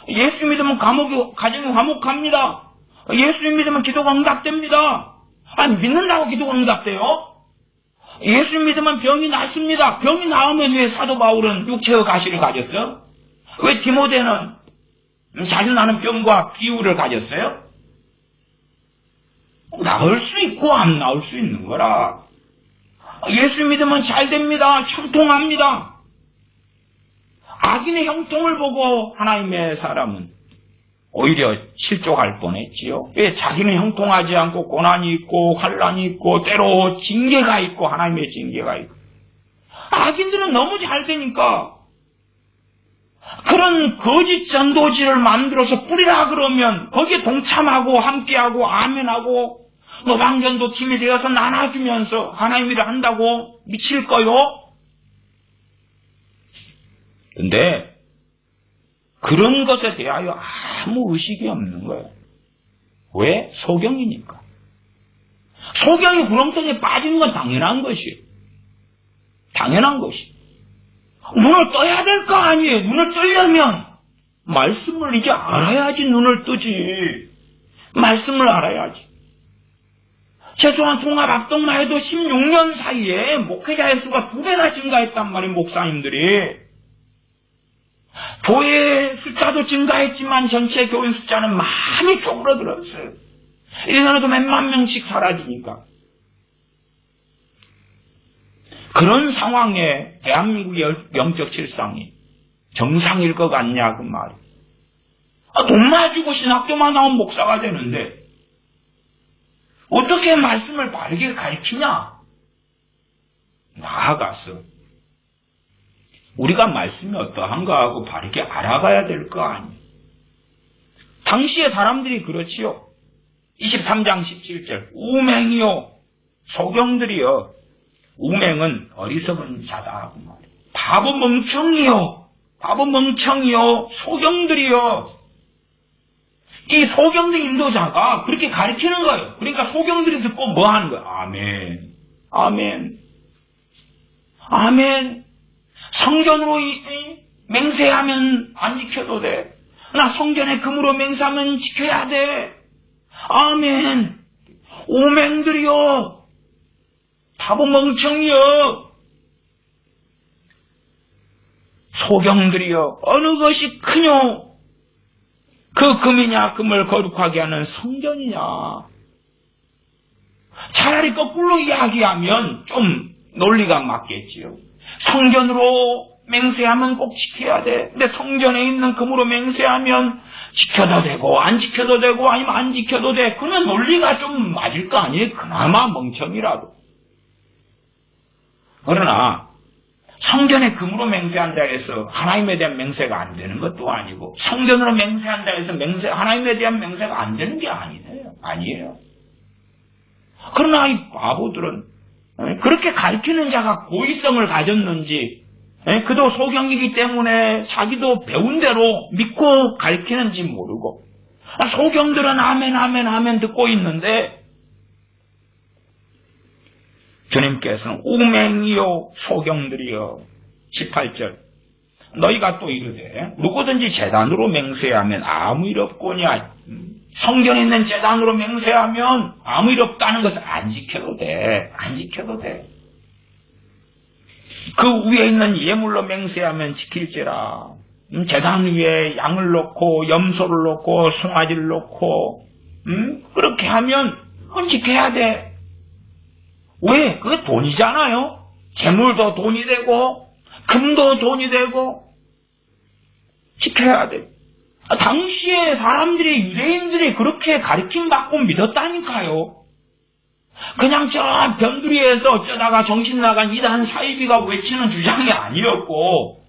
예수 믿으면 가정이 화목합니다. 예수 믿으면 기도가 응답됩니다. 아니 믿는다고 기도가 응답돼요? 예수 믿으면 병이 낫습니다. 병이 나오면 왜 사도 바울은 육체의 가시를 가졌어? 왜 디모데는 자주 나는 병과 비유를 가졌어요? 나을 수 있고 안 나을 수 있는 거라. 예수 믿으면 잘 됩니다. 형통합니다. 악인의 형통을 보고 하나님의 사람은 오히려 실족할 뻔했지요. 왜 자기는 형통하지 않고 고난이 있고 환란이 있고 때로 징계가 있고 하나님의 징계가 있고 악인들은 너무 잘 되니까 그런 거짓 전도지를 만들어서 뿌리라 그러면 거기에 동참하고 함께하고 아멘하고 노방전도 팀이 되어서 나눠주면서 하나님 일을 한다고 미칠 거요? 근데 그런 것에 대하여 아무 의식이 없는 거예요. 왜? 소경이니까. 소경이 구렁텅이에 빠지는 건 당연한 것이에요. 당연한 것이에요. 눈을 떠야 될 거 아니에요. 눈을 뜨려면 말씀을 이제 알아야지 눈을 뜨지. 말씀을 알아야지. 최소한 통합합동만 해도 16년 사이에 목회자의 수가 2배나 증가했단 말이에요, 목사님들이. 교회 숫자도 증가했지만 전체 교인 숫자는 많이 쪼그러들었어요. 1년에도 몇만 명씩 사라지니까. 그런 상황에 대한민국의 영적 실상이 정상일 것 같냐 그 말이에요. 돈만 주고 신학교만 나온 목사가 되는데 어떻게 말씀을 바르게 가르치냐? 나아가서 우리가 말씀이 어떠한가 하고 바르게 알아가야 될 거 아니에요. 당시의 사람들이 그렇지요. 23장 17절 우맹이요 소경들이요. 우맹은 어리석은 자다 하고 말이에요. 바보 멍청이요. 바보 멍청이요. 소경들이요. 이 소경들 인도자가 그렇게 가르치는 거예요. 그러니까 소경들이 듣고 뭐 하는 거예요? 아멘. 아멘. 아멘. 성전으로 맹세하면 안 지켜도 돼. 나 성전의 금으로 맹세하면 지켜야 돼. 아멘. 오맹들이여. 바보 멍청이여. 소경들이여. 어느 것이 크뇨? 그 금이냐 금을 거룩하게 하는 성전이냐. 차라리 거꾸로 이야기하면 좀 논리가 맞겠지요. 성전으로 맹세하면 꼭 지켜야 돼. 근데 성전에 있는 금으로 맹세하면 지켜도 되고 안 지켜도 되고 아니면 안 지켜도 돼. 그러면 논리가 좀 맞을 거 아니에요. 그나마 멍청이라도. 그러나 성전에 금으로 맹세한다 해서 하나님에 대한 맹세가 안 되는 것도 아니고 성전으로 맹세한다 해서 하나님에 대한 맹세가 안 되는 게 아니에요. 그러나 이 바보들은 그렇게 가르치는 자가 고의성을 가졌는지 그도 소경이기 때문에 자기도 배운 대로 믿고 가르치는지 모르고 소경들은 아멘 아멘 아멘 듣고 있는데 주님께서는 우맹이요 소경들이요 18절 너희가 또 이르되 누구든지 제단으로 맹세하면 아무 일 없거냐. 성경에 있는 제단으로 맹세하면 아무 일 없다는 것을 안 지켜도 돼. 안 지켜도 돼. 그 위에 있는 예물로 맹세하면 지킬지라. 제단 위에 양을 놓고 염소를 놓고 송아지를 놓고 그렇게 하면 그건 지켜야 돼. 왜? 그게 돈이잖아요. 재물도 돈이 되고 금도 돈이 되고 지켜야 돼. 당시에 사람들이 유대인들이 그렇게 가르침받고 믿었다니까요. 그냥 저 변두리에서 어쩌다가 정신 나간 이단 사이비가 외치는 주장이 아니었고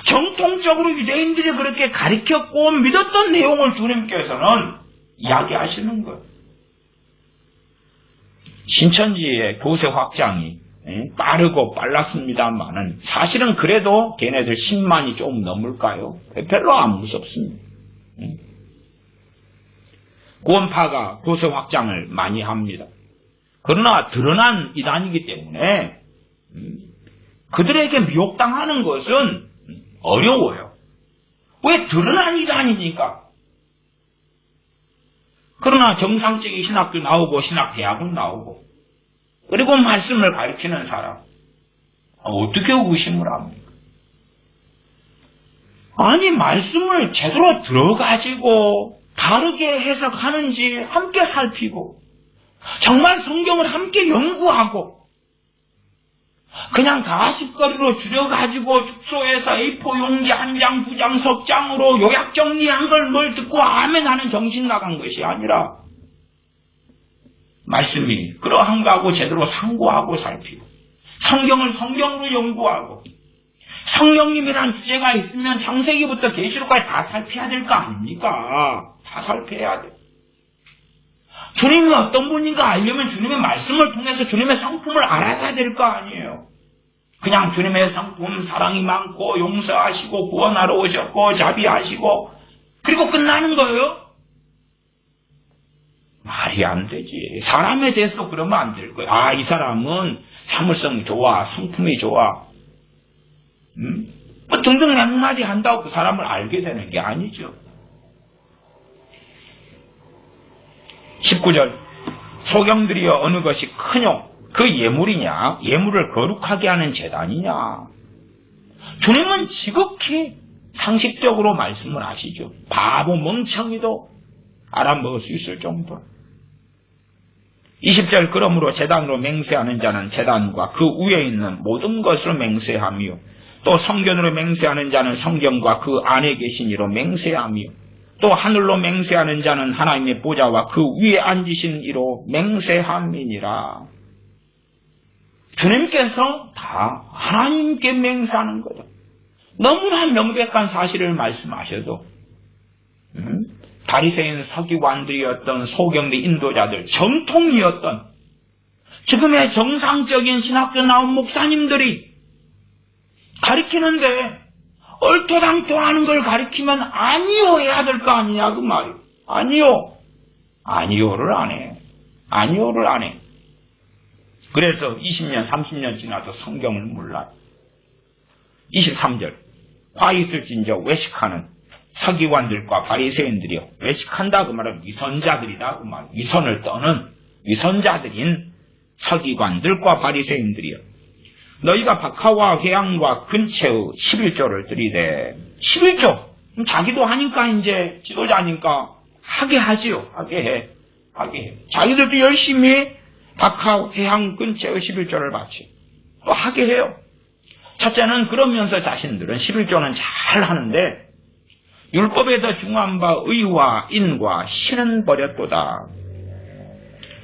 정통적으로 유대인들이 그렇게 가르쳤고 믿었던 내용을 주님께서는 이야기하시는 거예요. 신천지의 교세 확장이 빠르고 빨랐습니다만은 사실은 그래도 걔네들 10만이 조금 넘을까요? 별로 안 무섭습니다. 구원파가 교세 확장을 많이 합니다. 그러나 드러난 이단이기 때문에 그들에게 미혹당하는 것은 어려워요. 왜? 드러난 이단이니까. 그러나 정상적인 신학교 나오고 신학대학은 나오고 그리고 말씀을 가르치는 사람 어떻게 의심을 합니까? 아니 말씀을 제대로 들어가지고 바르게 해석하는지 함께 살피고 정말 성경을 함께 연구하고 그냥 가십거리로 줄여가지고 축소해서 A4 용지 한 장, 두 장, 석 장으로 요약 정리한 걸 뭘 듣고 아멘 하는 정신 나간 것이 아니라 말씀이 그러한가 하고 제대로 상고하고 살피고 성경을 성경으로 연구하고 성령님이라는 주제가 있으면 창세기부터 계시록까지 다 살펴야 될 거 아닙니까? 다 살펴야 돼. 주님이 어떤 분인가 알려면 주님의 말씀을 통해서 주님의 성품을 알아가야 될 거 아니에요. 그냥 주님의 성품, 사랑이 많고 용서하시고 구원하러 오셨고 자비하시고 그리고 끝나는 거예요? 말이 안 되지. 사람에 대해서도 그러면 안 될 거예요. 아, 이 사람은 참을성이 좋아, 성품이 좋아. 뭐 등등 몇 마디 한다고 그 사람을 알게 되는 게 아니죠. 19절 소경들이여 어느 것이 크뇨? 그 예물이냐? 예물을 거룩하게 하는 제단이냐? 주님은 지극히 상식적으로 말씀을 하시죠. 바보 멍청이도 알아먹을 수 있을 정도. 20절 그러므로 제단으로 맹세하는 자는 제단과 그 위에 있는 모든 것으로 맹세하며 또 성전으로 맹세하는 자는 성경과 그 안에 계신 이로 맹세하며 또 하늘로 맹세하는 자는 하나님의 보좌와 그 위에 앉으신 이로 맹세함이니라. 주님께서 다 하나님께 맹세하는 거죠. 너무나 명백한 사실을 말씀하셔도 바리새인 서기관들이었던 소경대 인도자들, 정통이었던 지금의 정상적인 신학교 나온 목사님들이 가르치는데 얼토당토하는 걸 가르치면 아니요 해야 될 거 아니냐 그 말이에요. 아니요. 아니요를 안 해. 아니요를 안 해. 그래서 20년 30년 지나도 성경을 몰라요. 23절 화 있을진저 외식하는 서기관들과 바리새인들이요. 외식한다 그 말은 위선자들이다 그 말. 위선을 떠는 위선자들인 서기관들과 바리새인들이요. 너희가 박하와 회양과 근처의 11조를 드리되 11조 자기도 하니까 이제 지도자니까 하게 하지요. 하게 해. 자기들도 열심히 박하 회양 근처의 11조를 바치요. 또 하게 해요. 첫째는 그러면서 자신들은 11조는 잘 하는데 율법에 더 중요한 바 의와 인과 신은 버렸도다.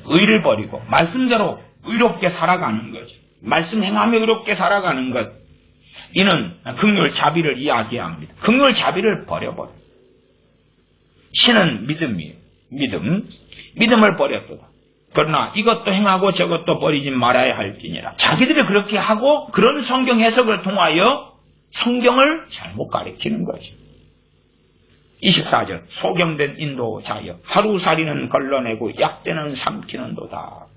의를 버리고 말씀대로 의롭게 살아가는 거죠. 말씀 행하며 의롭게 살아가는 것. 이는 긍휼 자비를 이야기합니다. 긍휼 자비를 버려버려. 신은 믿음이에요. 믿음을 버렸도다. 그러나 이것도 행하고 저것도 버리지 말아야 할지니라. 자기들이 그렇게 하고 그런 성경 해석을 통하여 성경을 잘못 가르치는 거죠. 24절 소경된 인도자여 하루살이는 걸러내고 약대는 삼키는도다.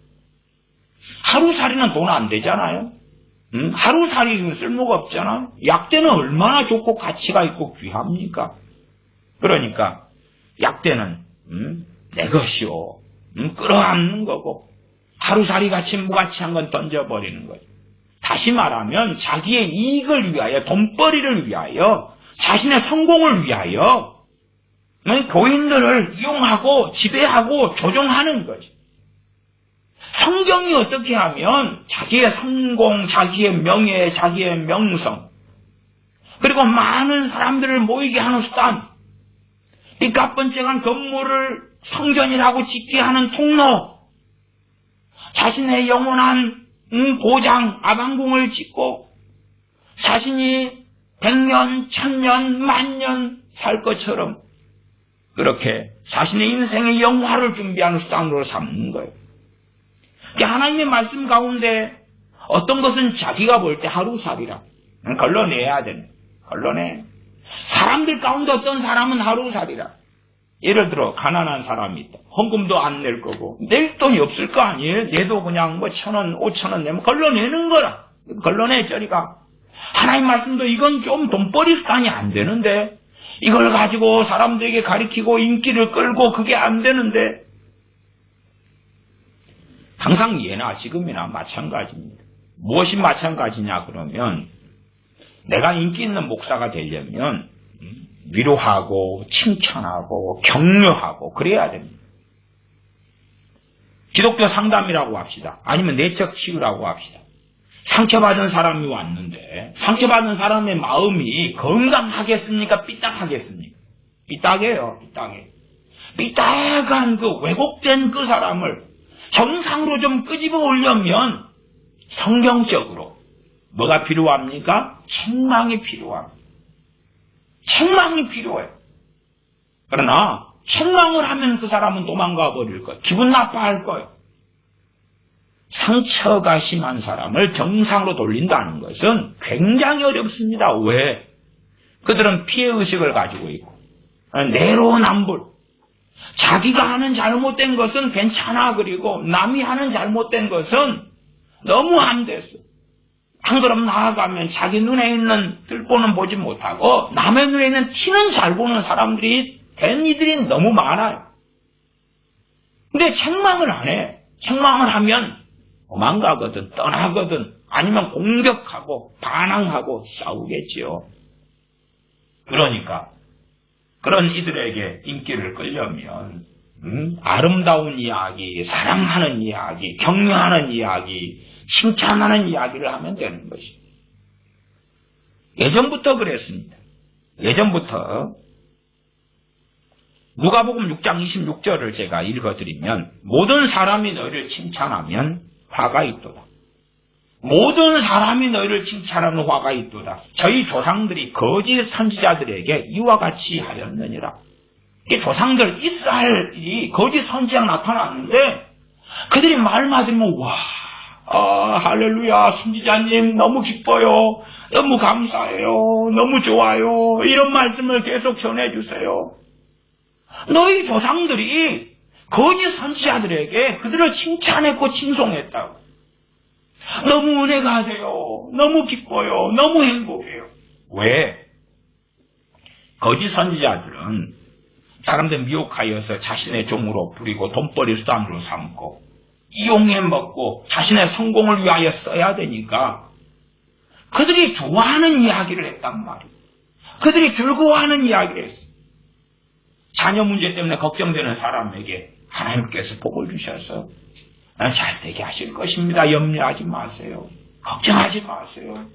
하루살이는 돈 안 되잖아요. 하루살이는 쓸모가 없잖아요. 약대는 얼마나 좋고 가치가 있고 귀합니까? 그러니까 약대는 내 것이요. 끌어안는 거고 하루살이같이 무가치한 건 던져버리는 거죠. 다시 말하면 자기의 이익을 위하여 돈벌이를 위하여 자신의 성공을 위하여 교인들을 이용하고 지배하고 조종하는 거죠. 성경이 어떻게 하면 자기의 성공, 자기의 명예, 자기의 명성 그리고 많은 사람들을 모이게 하는 수단 이 값번쩍한 건물을 성전이라고 짓게 하는 통로 자신의 영원한 보장, 아방궁을 짓고 자신이 100년, 1000년, 만년 살 것처럼 그렇게 자신의 인생의 영화를 준비하는 수단으로 삼는 거예요. 하나님의 말씀 가운데 어떤 것은 자기가 볼 때 하루살이라 걸러내야 되네. 걸러내. 사람들 가운데 어떤 사람은 하루살이라. 예를 들어 가난한 사람이 있다. 헌금도 안 낼 거고 낼 돈이 없을 거 아니에요. 얘도 그냥 1,000원, 5,000원 내면 걸러내는 거라. 걸러내 저리가. 하나님 말씀도 이건 좀 돈벌이 수단이 안 되는데 이걸 가지고 사람들에게 가리키고 인기를 끌고 그게 안 되는데 항상 예나 지금이나 마찬가지입니다. 무엇이 마찬가지냐 그러면 내가 인기 있는 목사가 되려면 위로하고 칭찬하고 격려하고 그래야 됩니다. 기독교 상담이라고 합시다. 아니면 내적 치유라고 합시다. 상처받은 사람이 왔는데 상처받은 사람의 마음이 건강하겠습니까? 삐딱하겠습니까? 삐딱해요. 삐딱한 그 왜곡된 그 사람을 정상으로 좀 끄집어 오려면 성경적으로 뭐가 필요합니까? 책망이 필요합니다. 책망이 필요해요. 그러나 책망을 하면 그 사람은 도망가 버릴 거예요. 기분 나빠할 거예요. 상처가 심한 사람을 정상으로 돌린다는 것은 굉장히 어렵습니다. 왜? 그들은 피해의식을 가지고 있고 내로남불 자기가 하는 잘못된 것은 괜찮아 그리고 남이 하는 잘못된 것은 너무 안 됐어. 한 걸음 나아가면 자기 눈에 있는 들보는 보지 못하고 남의 눈에 있는 티는 잘 보는 사람들이 된 이들이 너무 많아요. 근데 책망을 안 해. 책망을 하면 도망가거든, 떠나거든, 아니면 공격하고 반항하고 싸우겠지요. 그러니까 그런 이들에게 인기를 끌려면 아름다운 이야기, 사랑하는 이야기, 격려하는 이야기, 칭찬하는 이야기를 하면 되는 것입니다. 예전부터 그랬습니다. 예전부터 누가복음 6장 26절을 제가 읽어드리면 모든 사람이 너희를 칭찬하면 화가 있도다. 모든 사람이 너희를 칭찬하면 화가 있도다. 저희 조상들이 거짓 선지자들에게 이와 같이 하였느니라. 이 조상들 이스라엘이 거짓 선지자가 나타났는데 그들이 말만 들으면 와, 할렐루야, 선지자님 너무 기뻐요, 너무 감사해요, 너무 좋아요, 이런 말씀을 계속 전해주세요. 너희 조상들이 거짓 선지자들에게 그들을 칭찬했고 칭송했다고. 너무 은혜가 돼요, 너무 기뻐요, 너무 행복해요. 왜? 거짓 선지자들은 사람들 미혹하여서 자신의 종으로 부리고 돈벌이 수단으로 삼고 이용해 먹고 자신의 성공을 위하여 써야 되니까 그들이 좋아하는 이야기를 했단 말이에요. 그들이 즐거워하는 이야기를 했어요. 자녀 문제 때문에 걱정되는 사람에게 하나님께서 복을 주셔서 잘되게 하실 것입니다. 염려하지 마세요. 걱정하지 마세요.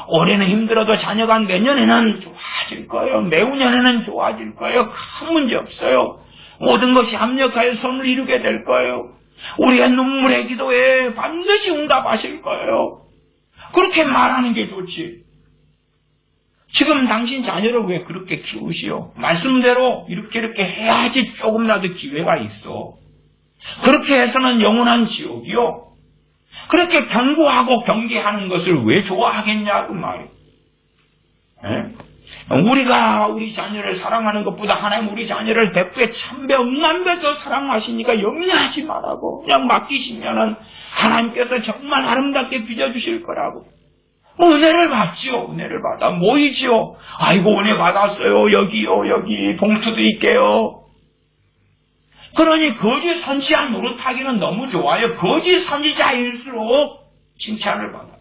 올해는 힘들어도 자녀가 내년에는 좋아질 거예요. 내후년에는 좋아질 거예요. 큰 문제 없어요. 모든 것이 합력하여 선을 이루게 될 거예요. 우리의 눈물의 기도에 반드시 응답하실 거예요. 그렇게 말하는 게 좋지. 지금 당신 자녀를 왜 그렇게 키우시오? 말씀대로 이렇게 해야지 조금이라도 기회가 있어. 그렇게 해서는 영원한 지옥이요. 그렇게 경고하고 경계하는 것을 왜 좋아하겠냐 그 말이에요. 우리가 우리 자녀를 사랑하는 것보다 하나님 우리 자녀를 100배, 1000배, 10,000배 더 사랑하시니까 염려하지 말라고. 그냥 맡기시면은 하나님께서 정말 아름답게 빚어주실 거라고. 은혜를 받지요. 은혜를 받아 모이지요. 아이고 은혜 받았어요. 여기요, 여기 봉투도 있게요. 그러니 거짓 선지자 노릇하기는 너무 좋아요. 거짓 선지자일수록 칭찬을 받아요.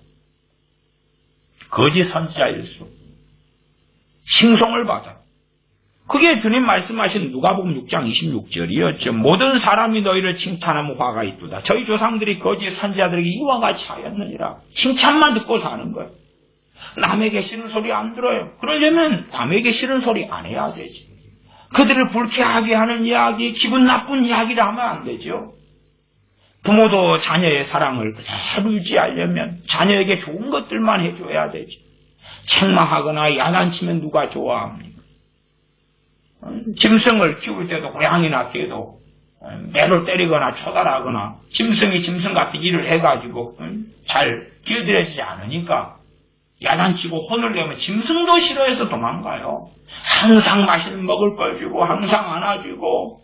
거짓 선지자일수록 칭송을 받아요. 그게 주님 말씀하신 누가복음 6장 26절이었죠. 모든 사람이 너희를 칭찬하면 화가 있도다. 저희 조상들이 거짓 선지자들에게 이와 같이 하였느니라. 칭찬만 듣고 사는 거예요. 남에게 싫은 소리 안 들어요. 그러려면 남에게 싫은 소리 안 해야 되지. 그들을 불쾌하게 하는 이야기, 기분 나쁜 이야기를 하면 안 되죠. 부모도 자녀의 사랑을 그대로 유지하려면 자녀에게 좋은 것들만 해줘야 되지. 책망하거나 야단치면 누가 좋아합니까? 짐승을 키울 때도 고양이나 개도 매를 때리거나 초달하거나 짐승이 짐승 같은 일을 해가지고 잘 기어들여지지 않으니까 야단치고 혼을 내면 짐승도 싫어해서 도망가요. 항상 맛있는 먹을 걸 주고 항상 안아주고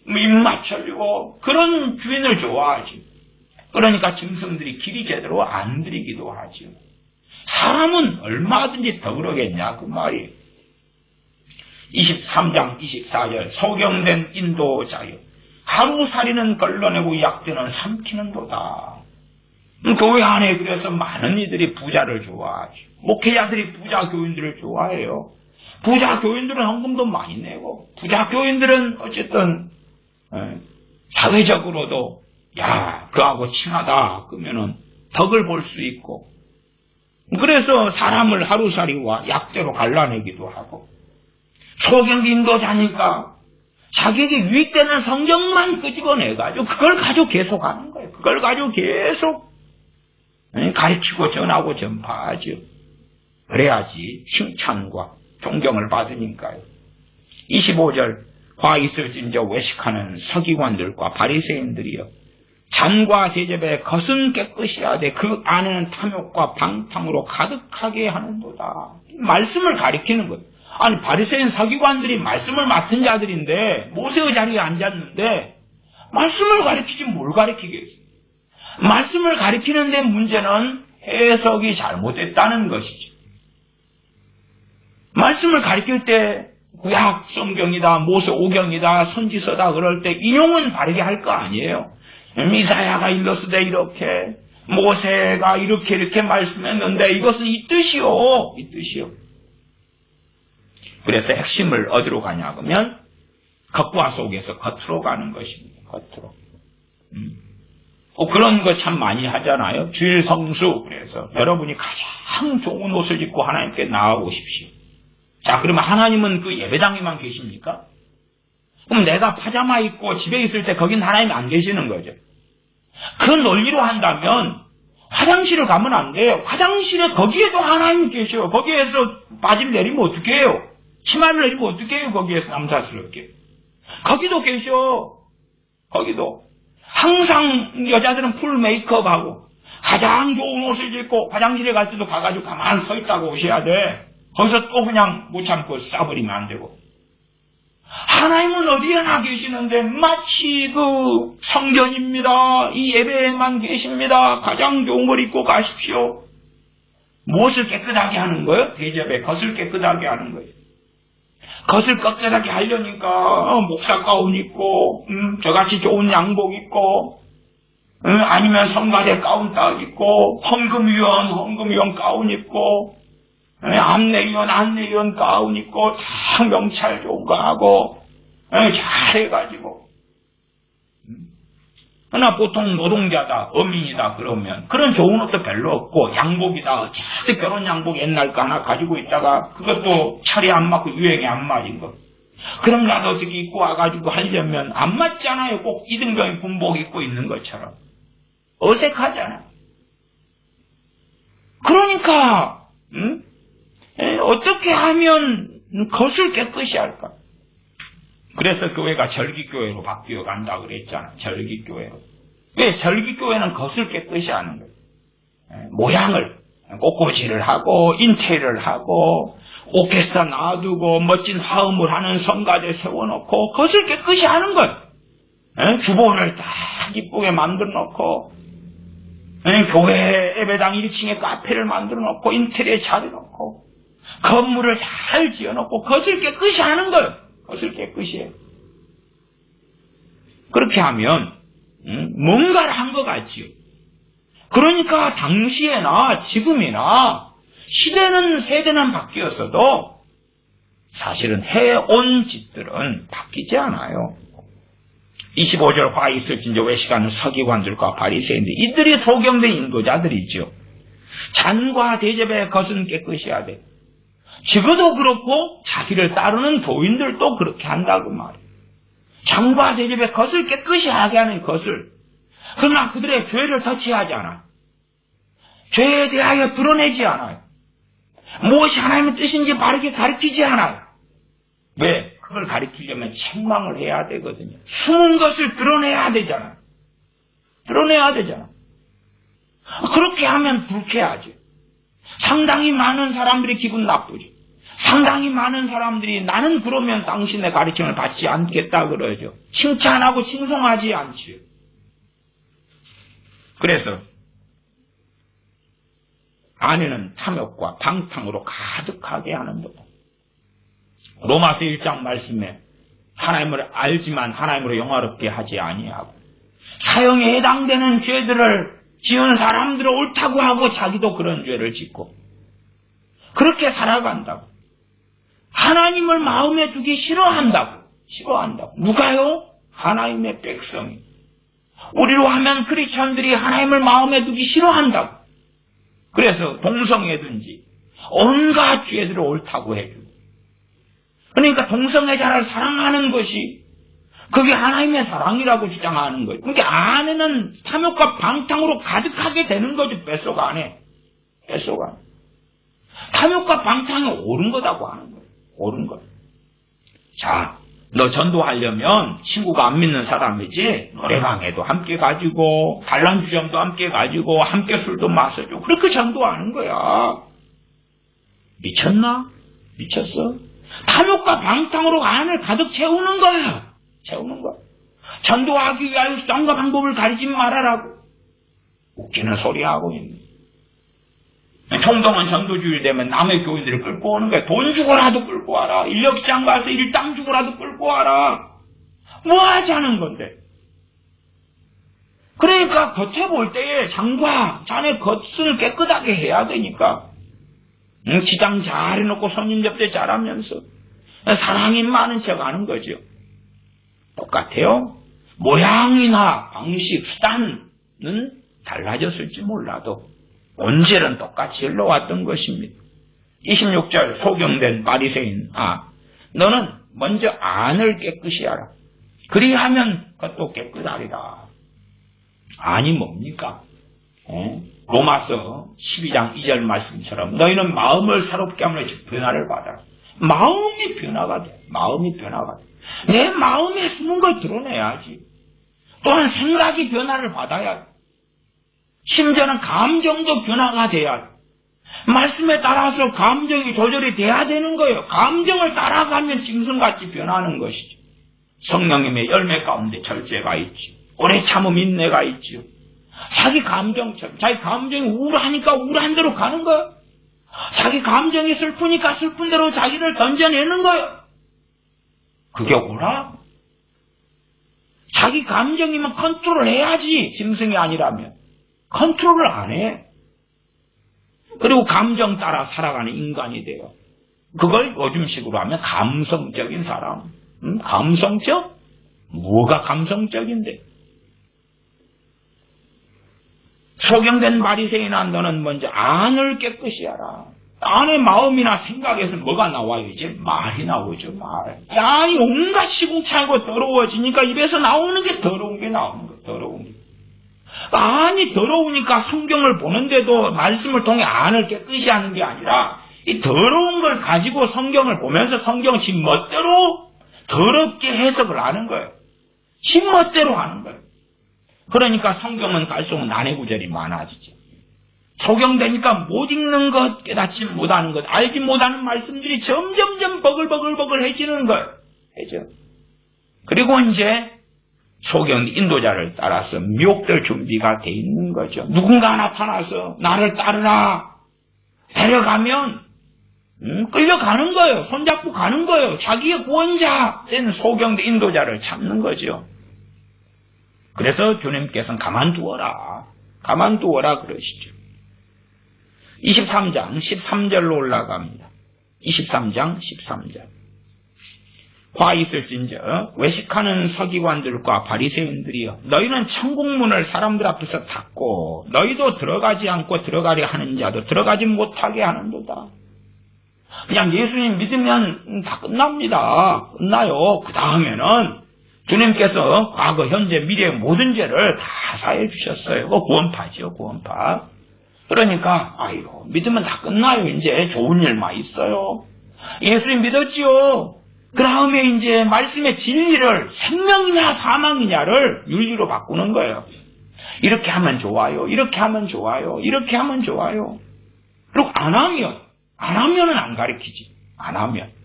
입 맞춰주고 그런 주인을 좋아하지. 그러니까 짐승들이 길이 제대로 안 들이기도 하죠. 사람은 얼마든지 더 그러겠냐 그 말이에요. 23장 24절 소경된 인도자여 하루살이는 걸러내고 약대는 삼키는도다. 교회 안에 그래서 많은 이들이 부자를 좋아하죠. 목회자들이 부자 교인들을 좋아해요. 부자 교인들은 헌금도 많이 내고 부자 교인들은 어쨌든 사회적으로도 야 그하고 친하다 그러면은 덕을 볼 수 있고 그래서 사람을 하루살이와 약대로 갈라내기도 하고 소경인도자니까 자기에게 유익되는 성경만 끄집어내가지고 그걸 가지고 계속 하는 거예요. 그걸 가지고 계속 가르치고 전하고 전파하죠. 그래야지 칭찬과 존경을 받으니까요. 25절 화 있을진저 외식하는 서기관들과 바리새인들이여 잔과 대접에 겉은 깨끗이 하되 그 안에는 탐욕과 방탕으로 가득하게 하는도다. 말씀을 가리키는 거예요. 아니 바리새인 서기관들이 말씀을 맡은 자들인데 모세의 자리에 앉았는데 말씀을 가리키지 뭘 가리키겠어요. 말씀을 가리키는 데 문제는 해석이 잘못됐다는 것이죠. 말씀을 가리킬 때 구약 성경이다, 모세 오경이다, 선지서다 그럴 때 인용은 바르게 할 거 아니에요. 미사야가 일렀으되 이렇게, 모세가 이렇게 말씀했는데 이것은 이 뜻이요. 이 뜻이요. 그래서 핵심을 어디로 가냐 그러면 겉과 속에서 겉으로 가는 것입니다. 겉으로. 그런 거 참 많이 하잖아요. 주일 성수. 그래서 여러분이 가장 좋은 옷을 입고 하나님께 나아오십시오. 자, 그러면 하나님은 그 예배당에만 계십니까? 그럼 내가 파자마 입고 집에 있을 때 거긴 하나님이 안 계시는 거죠. 그 논리로 한다면 화장실을 가면 안 돼요. 화장실에 거기에도 하나님이 계셔요. 거기에서 바지를 내리면 어떻게 해요? 치마를 내리면 어떻게 해요? 거기에서 남사스럽게. 거기도 계셔. 거기도. 항상 여자들은 풀 메이크업하고 가장 좋은 옷을 입고 화장실에 갈 때도 가가지고 가만히 서 있다고 오셔야 돼. 거기서 또 그냥 못 참고 싸버리면 안 되고. 하나님은 어디에나 계시는데 마치 그 성전입니다. 이 예배에만 계십니다. 가장 좋은 걸 입고 가십시오. 무엇을 깨끗하게 하는 거예요? 대접에 겉을 깨끗하게 하는 거예요. 겉을 깨끗하게 하려니까 목사 가운 입고 저같이 좋은 양복 입고 아니면 성가대 가운 딱 입고 헌금위원 가운 입고 안내위원 가운 입고 다 명찰 좋은 거 하고 잘해가지고 그러나 보통 노동자다 어민이다 그러면 그런 좋은 옷도 별로 없고 양복이다 어차피 결혼 양복 옛날 거 하나 가지고 있다가 그것도 철이 안 맞고 유행에 안 맞은 거 그런 거라도 어떻게 입고 와가지고 하려면 안 맞잖아요. 꼭 이등병이 군복 입고 있는 것처럼 어색하잖아. 그러니까 어떻게 하면 겉을 깨끗이 할까? 그래서 교회가 절기교회로 바뀌어 간다 그랬잖아. 절기교회로. 왜? 절기교회는 겉을 깨끗이 하는 거예요. 모양을 꽃꽂이를 하고 인테리어를 하고 오케스트라 놔두고 멋진 화음을 하는 성가대 세워놓고 겉을 깨끗이 하는 거예요. 주보를 딱 이쁘게 만들어 놓고 교회 예배당 1층에 카페를 만들어 놓고 인테리어 차려놓고 건물을 잘 지어놓고 겉을 깨끗이 하는 거예요. 겉을 깨끗이 해요. 그렇게 하면 뭔가를 한 것 같지요. 그러니까 당시에나 지금이나 세대는 바뀌었어도 사실은 해온 짓들은 바뀌지 않아요. 25절 화 있을진저 외식하는 서기관들과 바리새인들 이들이 소경된 인도자들이죠. 잔과 대접의 겉은 깨끗이 해야 돼. 적어도 그렇고 자기를 따르는 교인들도 그렇게 한다고 말이에요. 잔과 대접의 겉을 깨끗이 하게 하는 것을. 그러나 그들의 죄를 터치하지 않아요. 죄에 대하여 드러내지 않아요. 무엇이 하나님의 뜻인지 바르게 가르치지 않아요. 왜? 그걸 가르치려면 책망을 해야 되거든요. 숨은 것을 드러내야 되잖아. 드러내야 되잖아. 그렇게 하면 불쾌하죠. 상당히 많은 사람들이 기분 나쁘죠. 상당히 많은 사람들이 나는 그러면 당신의 가르침을 받지 않겠다 그러죠. 칭찬하고 칭송하지 않죠. 그래서 안에는 탐욕과 방탕으로 가득하게 하는 것. 로마서 1장 말씀에 하나님을 알지만 하나님으로 영화롭게 하지 아니하고 사형에 해당되는 죄들을 지은 사람들을 옳다고 하고 자기도 그런 죄를 짓고 그렇게 살아간다고. 하나님을 마음에 두기 싫어한다고. 누가요? 하나님의 백성이. 우리로 하면 크리스천들이 하나님을 마음에 두기 싫어한다고. 그래서 동성애든지 온갖 죄들을 옳다고 해주고. 그러니까 동성애자를 사랑하는 것이 그게 하나님의 사랑이라고 주장하는 거예요. 그러니까 안에는 탐욕과 방탕으로 가득하게 되는 거죠. 뱃속 안에. 탐욕과 방탕이 옳은 거라고 하는 거예요. 옳은 거. 자, 너 전도하려면 친구가 안 믿는 사람이지 노래방에도 함께 가지고 단란주점도 함께 가지고 함께 술도 마셔줘. 그렇게 전도하는 거야. 미쳤나? 미쳤어? 탐욕과 방탕으로 안을 가득 채우는 거야. 전도하기 위하여 수단과 방법을 가리지 말아라고. 웃기는 소리 하고 있네. 총동원 전도주일 되면 남의 교인들을 끌고 오는 거야. 돈 주고라도 끌고 와라. 인력시장 가서 일당 주고라도 끌고 와라. 뭐 하자는 건데? 그러니까 겉에 볼 때에 장과 자네 겉을 깨끗하게 해야 되니까 기장 잘 해놓고 손님 접대 잘하면서 사랑이 많은 척 하는 거죠. 똑같아요. 모양이나 방식, 수단은 달라졌을지 몰라도 본질은 똑같이 흘러왔던 것입니다. 26절 소경된 바리새인 너는 먼저 안을 깨끗이 하라. 그리하면 그것도 깨끗하리라. 안이 뭡니까? 로마서 12장 2절 말씀처럼 너희는 마음을 새롭게 하면 변화를 받아라. 마음이 변화가 돼. 마음이 변화가 돼. 내 마음에 숨은 걸 드러내야지. 또한 생각이 변화를 받아야 돼. 심지어는 감정도 변화가 돼야 돼. 말씀에 따라서 감정이 조절이 돼야 되는 거예요. 감정을 따라가면 짐승같이 변하는 것이죠. 성령님의 열매 가운데 절제가 있지. 오래 참음 인내가 있죠. 자기 감정처럼 자기 감정이 우울하니까 우울한 대로 가는 거예요. 자기 감정이 슬프니까 슬픈 대로 자기를 던져내는 거예요. 그게 옳아? 자기 감정이면 컨트롤 해야지. 짐승이 아니라면 컨트롤을 안 해. 그리고 감정 따라 살아가는 인간이 돼요. 그걸 요즘식으로 하면 감성적인 사람. 감성적? 뭐가 감성적인데? 소경된 바리새인아 너는 먼저 안을 깨끗이 하라. 안의 마음이나 생각에서 뭐가 나와요? 이제 말이 나오죠. 말. 안이 온갖 시궁창이고 더러워지니까 입에서 나오는 게 더러운 게 나오는 거예요. 더러운 게. 안이 더러우니까 성경을 보는데도 말씀을 통해 안을 깨끗이 하는 게 아니라 이 더러운 걸 가지고 성경을 보면서 성경 지 멋대로 더럽게 해석을 하는 거예요. 지 멋대로 하는 거예요. 그러니까 성경은 갈수록 난해구절이 많아지죠. 소경되니까 못 읽는 것, 깨닫지 못하는 것, 알지 못하는 말씀들이 점점점 버글버글해지는 거예요. 그죠? 그리고 이제 소경 인도자를 따라서 미혹될 준비가 돼 있는 거죠. 누군가 나타나서 나를 따르라 데려가면 끌려가는 거예요. 손잡고 가는 거예요. 자기의 구원자 된 소경된 인도자를 찾는 거죠. 그래서 주님께서는 가만두어라 그러시죠. 23장 13절로 올라갑니다. 23장 13절. 화 있을진저 외식하는 서기관들과 바리새인들이여 너희는 천국문을 사람들 앞에서 닫고 너희도 들어가지 않고 들어가려 하는 자도 들어가지 못하게 하는도다. 그냥 예수님 믿으면 다 끝납니다. 끝나요. 그 다음에는 주님께서 과거, 현재, 미래의 모든 죄를 다 사해 주셨어요. 구원파죠, 구원파. 그러니까 믿으면 다 끝나요. 이제 좋은 일만 있어요. 예수님 믿었지요. 그 다음에 이제 말씀의 진리를 생명이냐 사망이냐를 윤리로 바꾸는 거예요. 이렇게 하면 좋아요. 이렇게 하면 좋아요. 이렇게 하면 좋아요. 그리고 안 하면은 안 가르치지. 안 하면.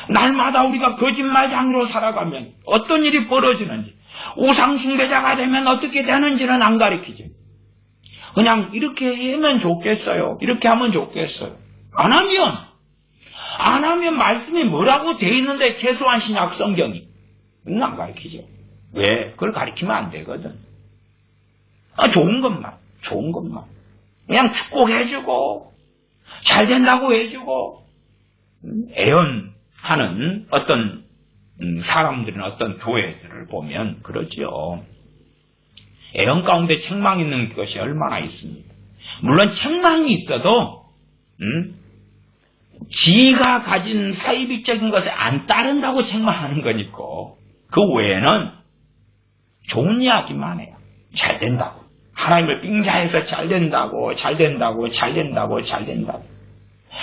날마다 우리가 거짓말장으로 살아가면 어떤 일이 벌어지는지, 우상숭배자가 되면 어떻게 되는지는 안 가르치죠. 그냥 이렇게 하면 좋겠어요. 이렇게 하면 좋겠어요. 안 하면 말씀이 뭐라고 돼 있는데 최소한 신약 성경이 안 가르치죠. 왜? 그걸 가르치면 안 되거든. 좋은 것만. 그냥 축복해주고 잘 된다고 해주고 애언하는 어떤 사람들이나 어떤 교회들을 보면 그러죠. 애언 가운데 책망이 있는 것이 얼마나 있습니까? 물론 책망이 있어도 지가 가진 사이비적인 것에 안 따른다고 책망하는 거니까 그 외에는 좋은 이야기만 해요. 잘 된다고. 하나님을 빙자해서 잘 된다고.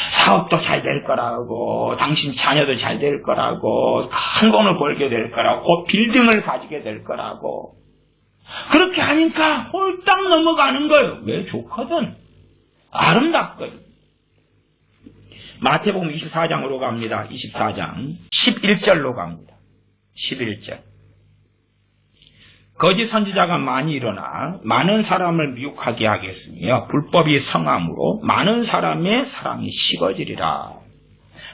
사업도 잘 될 거라고, 당신 자녀도 잘 될 거라고, 큰 돈을 벌게 될 거라고, 빌딩을 가지게 될 거라고. 그렇게 하니까 홀딱 넘어가는 거예요. 왜? 좋거든. 아름답거든. 마태복음 24장으로 갑니다. 24장 11절로 갑니다. 11절. 거짓 선지자가 많이 일어나 많은 사람을 미혹하게 하겠으며 불법이 성함으로 많은 사람의 사랑이 식어지리라.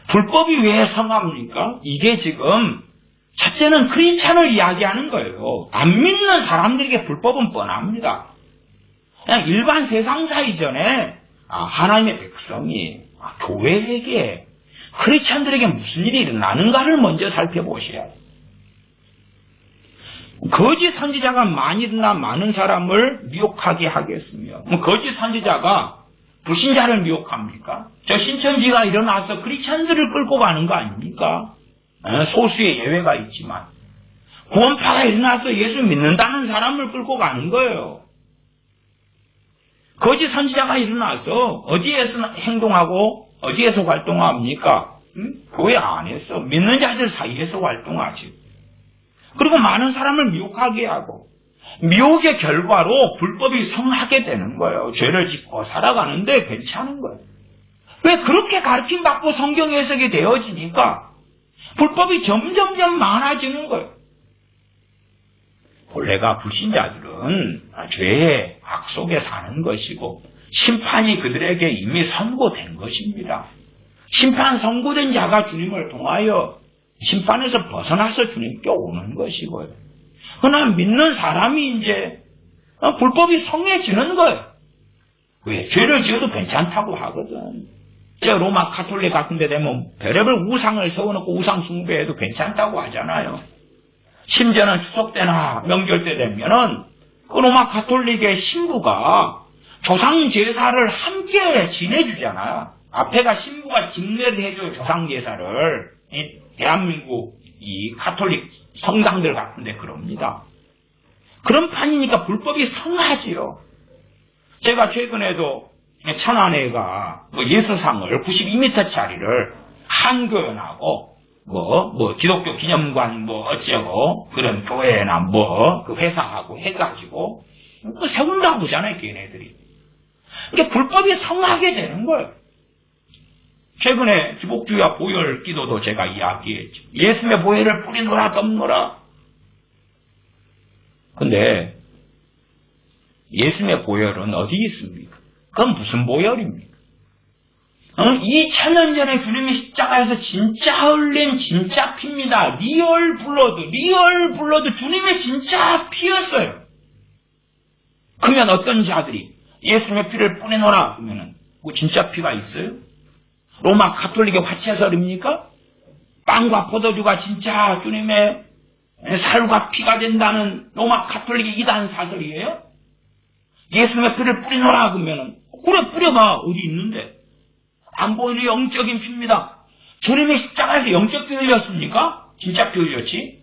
불법이 왜 성합니까? 이게 지금 첫째는 크리스찬을 이야기하는 거예요. 안 믿는 사람들에게 불법은 뻔합니다. 그냥 일반 세상사 이전에 하나님의 백성이 교회에게 크리스찬들에게 무슨 일이 일어나는가를 먼저 살펴보셔야 해요. 거짓 선지자가 많이 일어나 많은 사람을 미혹하게 하겠으며, 거짓 선지자가 불신자를 미혹합니까? 저 신천지가 일어나서 크리스찬들을 끌고 가는 거 아닙니까? 소수의 예외가 있지만 구원파가 일어나서 예수 믿는다는 사람을 끌고 가는 거예요. 거짓 선지자가 일어나서 어디에서 행동하고 어디에서 활동합니까? 교회 안에서 믿는 자들 사이에서 활동하지. 그리고 많은 사람을 미혹하게 하고 미혹의 결과로 불법이 성하게 되는 거예요. 죄를 짓고 살아가는데 괜찮은 거예요. 왜 그렇게 가르침받고 성경 해석이 되어지니까 불법이 점점점 많아지는 거예요. 본래가 불신자들은 죄의 악 속에 사는 것이고 심판이 그들에게 이미 선고된 것입니다. 심판 선고된 자가 주님을 통하여 심판에서 벗어나서 주님께 오는 것이고요. 그러나 믿는 사람이 이제 불법이 성해지는 거예요. 왜? 죄를 지어도 괜찮다고 하거든. 로마 가톨릭 같은 데 되면 별의별 우상을 세워놓고 우상 숭배해도 괜찮다고 하잖아요. 심지어는 추석 때나 명절 때 되면은 그 로마 가톨릭의 신부가 조상 제사를 함께 지내주잖아요. 앞에가 신부가 직례를 해줘요, 조상 제사를. 대한민국 이 가톨릭 성당들 같은데 그럽니다. 그런 판이니까 불법이 성하지요. 제가 최근에도 천안에가 예수상을 92m짜리를 한교연하고 기독교 기념관 어쩌고 그런 교회나 그 회사하고 해가지고 세운다고 하잖아요, 걔네들이. 그러니까 불법이 성하게 되는 거예요. 최근에 주복주야 보혈 기도도 제가 이야기했죠. 예수의 보혈을 뿌리노라 덮노라. 근데 예수의 보혈은 어디 있습니까? 그건 무슨 보혈입니까? 2000년 전에 주님이 십자가에서 진짜 흘린 진짜 피입니다. 리얼 블러드 주님의 진짜 피였어요. 그러면 어떤 자들이 예수님의 피를 뿌리노라 그러면은 진짜 피가 있어요? 로마 가톨릭의 화채설입니까? 빵과 포도주가 진짜 주님의 살과 피가 된다는 로마 가톨릭의 이단 사설이에요? 예수님의 피를 뿌리노라 그러면은 그래 뿌려봐. 어디 있는데? 안 보이는 영적인 피입니다. 주님의 십자가에서 영적 피 흘렸습니까? 진짜 피 흘렸지?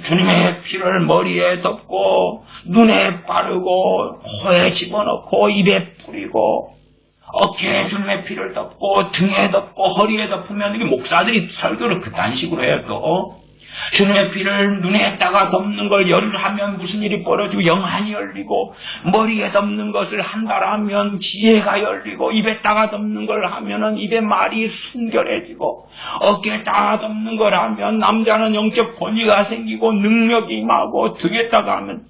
주님의 피를 머리에 덮고 눈에 바르고 코에 집어넣고 입에 뿌리고 어깨에 주님의 피를 덮고 등에 덮고 허리에 덮으면 이게 목사들이 설교를 그딴 식으로 해요. 또 주님의 피를 눈에다가 덮는 걸 열을 하면 무슨 일이 벌어지고 영안이 열리고 머리에 덮는 것을 한다라면 지혜가 열리고 입에다가 덮는 걸 하면은 입의 말이 순결해지고 어깨에다가 덮는 걸 하면 남자는 영적 권위가 생기고 능력이 임하고 등에다가 하면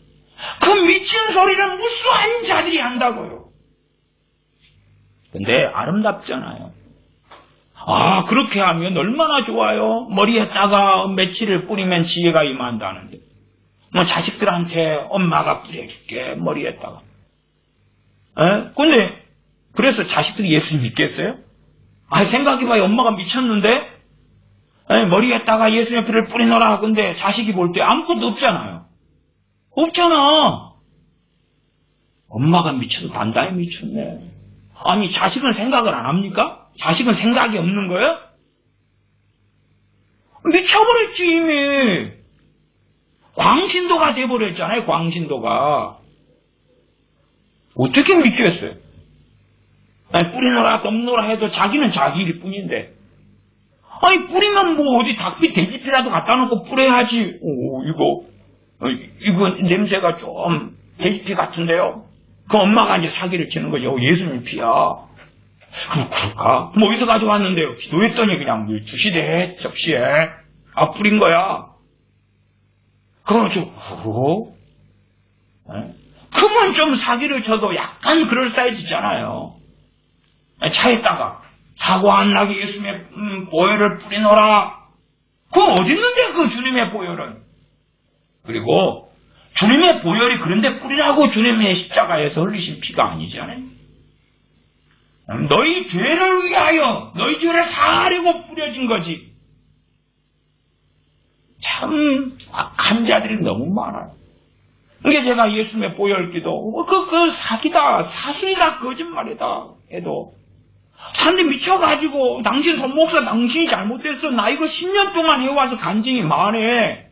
그 미친 소리를 무수한 자들이 한다고요. 근데 아름답잖아요. 그렇게 하면 얼마나 좋아요. 머리에다가 며칠을 뿌리면 지혜가 임한다는데 자식들한테 엄마가 뿌려줄게 머리에다가. 근데 그래서 자식들이 예수 믿겠어요? 생각해봐요. 엄마가 미쳤는데 머리에다가 예수의 피를 뿌리노라. 근데 자식이 볼 때 아무것도 없잖아요. 없잖아. 엄마가 미쳐도 단단히 미쳤네. 아니 자식은 생각을 안 합니까? 자식은 생각이 없는 거예요? 미쳐버렸지 이미. 광신도가 돼버렸잖아요. 광신도가. 어떻게 믿겠어요? 뿌리노라 덮노라 해도 자기는 자기 일 뿐인데. 뿌리면 어디 닭피 돼지피라도 갖다 놓고 뿌려야지. 이거 냄새가 좀 돼지피 같은데요. 그 엄마가 이제 사기를 치는 거죠. 예수님 피야. 그럼 그럴까? 어디서 가져왔는데요? 기도했더니 그냥 주시대 접시에 뿌린 거야. 그러죠. 그만 좀 사기를 쳐도 약간 그럴싸해지잖아요. 차에다가 사고 안 나게 예수님의 보혈을 뿌리노라. 그건 어딨는데 그 주님의 보혈은. 그리고 주님의 보혈이 그런데 뿌리라고 주님의 십자가에서 흘리신 피가 아니잖아요. 너희 죄를 위하여 너희 죄를 사하려고 뿌려진 거지. 참 악한 자들이 너무 많아요. 그게 제가 예수님의 보혈기도 그 사기다, 사순이다, 거짓말이다 해도 사람들이 미쳐가지고 당신 손목사 당신이 잘못됐어. 나 이거 10년 동안 해와서 간증이 많네.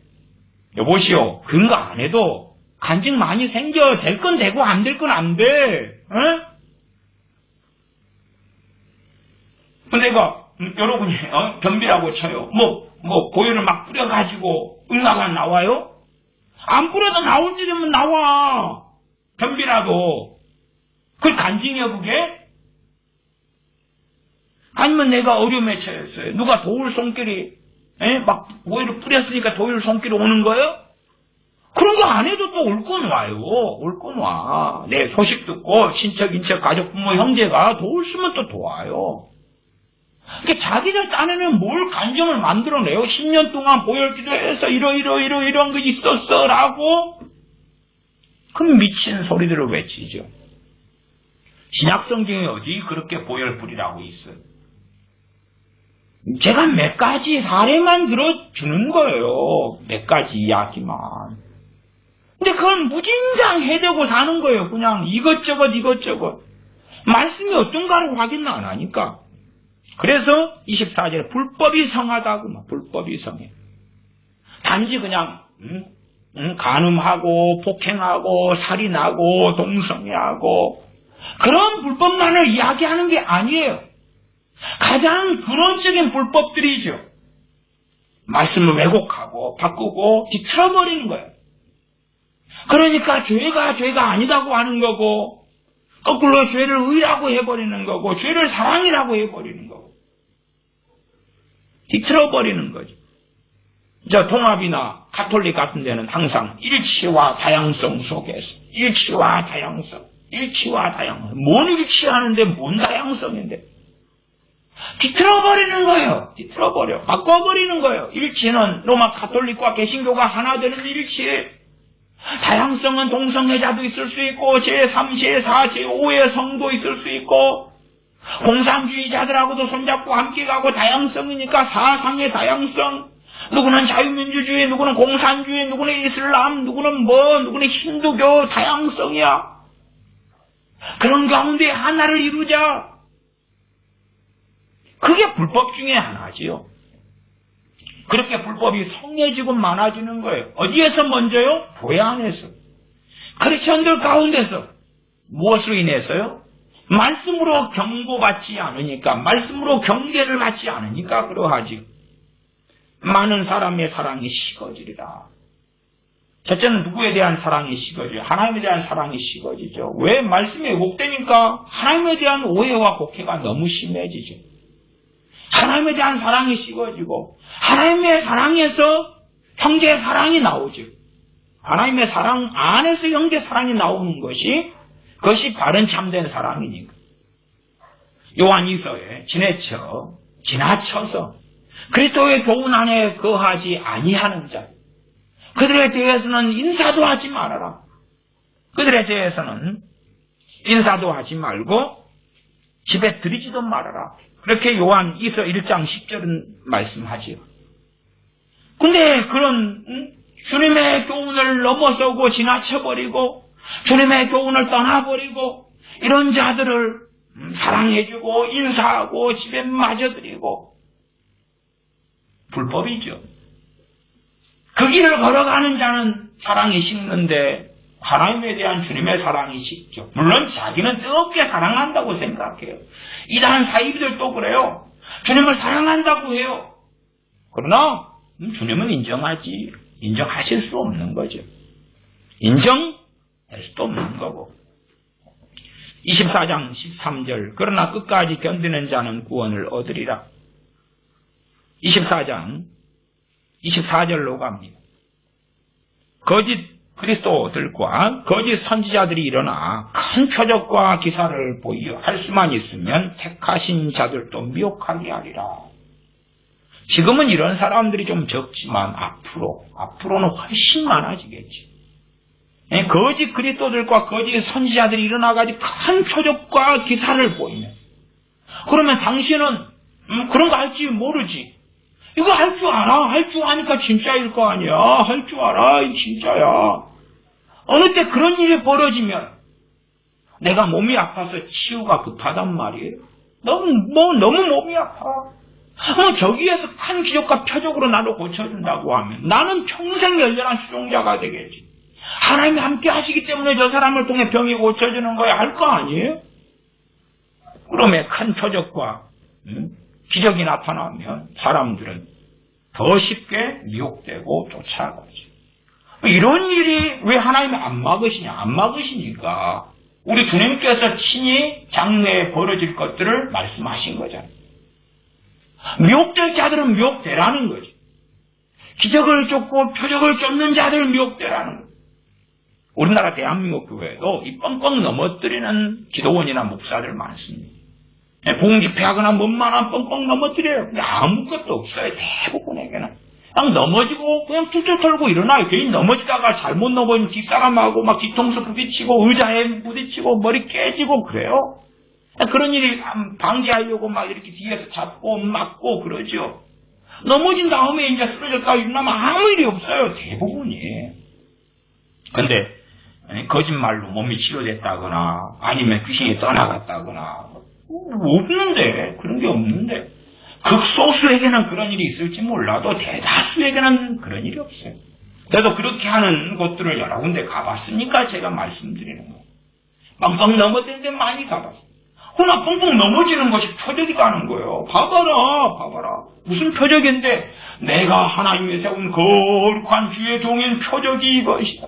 여보시오, 그런 거 안 해도 간증 많이 생겨. 될 건 되고 안 될 건 안 돼. 응? 근데 이거 여러분이 변비라고 쳐요. 보혈을 막 뿌려가지고 응아가 나와요? 안 뿌려도 나올 때 되면 나와. 변비라도. 그걸 간증이야 그게? 아니면 내가 어려움에 처했어요. 누가 도울 손길이 막 보혈을 뿌렸으니까 도울 손길이 오는 거예요? 그런 거 안 해도 또 올 건 와요. 올 건 와. 내 소식 듣고 친척, 인척, 가족, 부모, 형제가 도울 쓰면 또 도와요. 그러니까 자기들 딴에는 뭘 간증을 만들어내요. 10년 동안 보혈 기도해서 이런 거 있었어 라고. 그럼 미친 소리들을 외치죠. 신약성경에 어디 그렇게 보혈 뿌리라고 있어요. 제가 몇 가지 사례만 들어주는 거예요. 몇 가지 이야기만. 근데 그건 무진장 해대고 사는 거예요. 그냥 이것저것. 말씀이 어떤가를 확인 안 하니까. 그래서 24절에 불법이 성하다고, 불법이 성해. 단지 그냥 간음하고 폭행하고 살인하고 동성애하고 그런 불법만을 이야기하는 게 아니에요. 가장 근원적인 불법들이죠. 말씀을 왜곡하고 바꾸고 뒤틀어버리는 거예요. 그러니까 죄가 아니다고 하는 거고 거꾸로 죄를 의라고 해버리는 거고 죄를 사랑이라고 해버리는 거고 뒤틀어버리는 거죠. 저 통합이나 가톨릭 같은 데는 항상 일치와 다양성 속에서 일치와 다양성. 뭔 일치하는데 뭔 다양성인데 뒤틀어버리는 거예요. 바꿔버리는 거예요. 일치는 로마 가톨릭과 개신교가 하나 되는 일치. 다양성은 동성애자도 있을 수 있고 제3, 제4, 제5의 성도 있을 수 있고 공산주의자들하고도 손잡고 함께 가고 다양성이니까 사상의 다양성. 누구는 자유민주주의, 누구는 공산주의, 누구는 이슬람, 누구는 힌두교 다양성이야. 그런 가운데 하나를 이루자. 그게 불법 중에 하나지요. 그렇게 불법이 성해지고 많아지는 거예요. 어디에서 먼저요? 교회 안에서. 크리스천들 가운데서. 무엇으로 인해서요? 말씀으로 경고받지 않으니까, 말씀으로 경계를 받지 않으니까 그러하지. 많은 사람의 사랑이 식어지리라. 첫째는 누구에 대한 사랑이 식어져요? 하나님에 대한 사랑이 식어지죠. 왜? 말씀이 왜곡되니까 하나님에 대한 오해와 곡해가 너무 심해지죠. 하나님에 대한 사랑이 식어지고 하나님의 사랑에서 형제의 사랑이 나오죠. 하나님의 사랑 안에서 형제 사랑이 나오는 것이 그것이 바른 참된 사랑이니까. 요한이서에 지나쳐서 그리스도의 교훈 안에 거하지 아니하는 자, 그들에 대해서는 인사도 하지 말아라. 그들에 대해서는 인사도 하지 말고 집에 들이지도 말아라. 그렇게 요한 2서 1장 10절은 말씀하지요. 근데 그런 주님의 교훈을 넘어서고 지나쳐버리고 주님의 교훈을 떠나버리고 이런 자들을 사랑해주고 인사하고 집에 맞아들이고 불법이죠. 그 길을 걸어가는 자는 사랑이 식는데 하나님에 대한 주님의 사랑이 식죠. 물론 자기는 뜨겁게 사랑한다고 생각해요. 이단 사이비들도 그래요. 주님을 사랑한다고 해요. 그러나 주님은 인정하실 수 없는 거죠. 인정할 수도 없는 거고. 24장 13절 그러나 끝까지 견디는 자는 구원을 얻으리라. 24장 24절로 갑니다. 거짓 그리스도들과 거짓 선지자들이 일어나 큰 표적과 기사를 보이어 할 수만 있으면 택하신 자들도 미혹하게 하리라. 지금은 이런 사람들이 좀 적지만 앞으로는 훨씬 많아지겠지. 거짓 그리스도들과 거짓 선지자들이 일어나가지고 큰 표적과 기사를 보이면, 그러면 당신은 그런 거 할지 모르지. 이거 할 줄 알아. 할 줄 아니까 진짜일 거 아니야. 할 줄 알아. 이 진짜야. 어느 때 그런 일이 벌어지면 내가 몸이 아파서 치유가 급하단 말이에요. 너무 몸이 아파. 저기에서 큰 기적과 표적으로 나를 고쳐준다고 하면 나는 평생 열렬한 수종자가 되겠지. 하나님이 함께 하시기 때문에 저 사람을 통해 병이 고쳐지는 거야 할 거 아니에요? 그러면 큰 표적과 기적이 나타나면 사람들은 더 쉽게 미혹되고 쫓아가지. 이런 일이 왜 하나님이 안 막으시냐? 안 막으시니까 우리 주님께서 친히 장래에 벌어질 것들을 말씀하신 거잖아요. 미혹될 자들은 미혹되라는 거지. 기적을 쫓고 표적을 쫓는 자들 미혹되라는 거지. 우리나라 대한민국 교회도 이 뻥뻥 넘어뜨리는 기도원이나 목사들 많습니다. 공집회하거나 뭔만한 뻥뻥 넘어뜨려요. 근데 아무것도 없어요. 대부분에게는. 그냥 넘어지고 그냥 툴툴 털고 일어나요. 괜히 넘어지다가 잘못 넘어지면 뒷사람하고 막 뒤통수 부딪히고 의자에 부딪히고 머리 깨지고 그래요. 그런 일이 방지하려고 막 이렇게 뒤에서 잡고 막고 그러죠. 넘어진 다음에 이제 쓰러졌다가 일어나면 아무 일이 없어요. 대부분이. 근데 거짓말로 몸이 치료됐다거나 아니면 귀신이 떠나갔다거나 없는데, 그런 게 없는데, 극소수에게는 그런 일이 있을지 몰라도 대다수에게는 그런 일이 없어요. 그래도 그렇게 하는 곳들을 여러 군데 가봤으니까 제가 말씀드리는 거예요. 빵빵 넘어지는 데 많이 가봤어요. 그러나 뻥뻥 넘어지는 것이 표적이라는 거예요. 봐봐라. 무슨 표적인데 내가 하나님이 세운 거룩한 주의 종인 표적이 이것이다.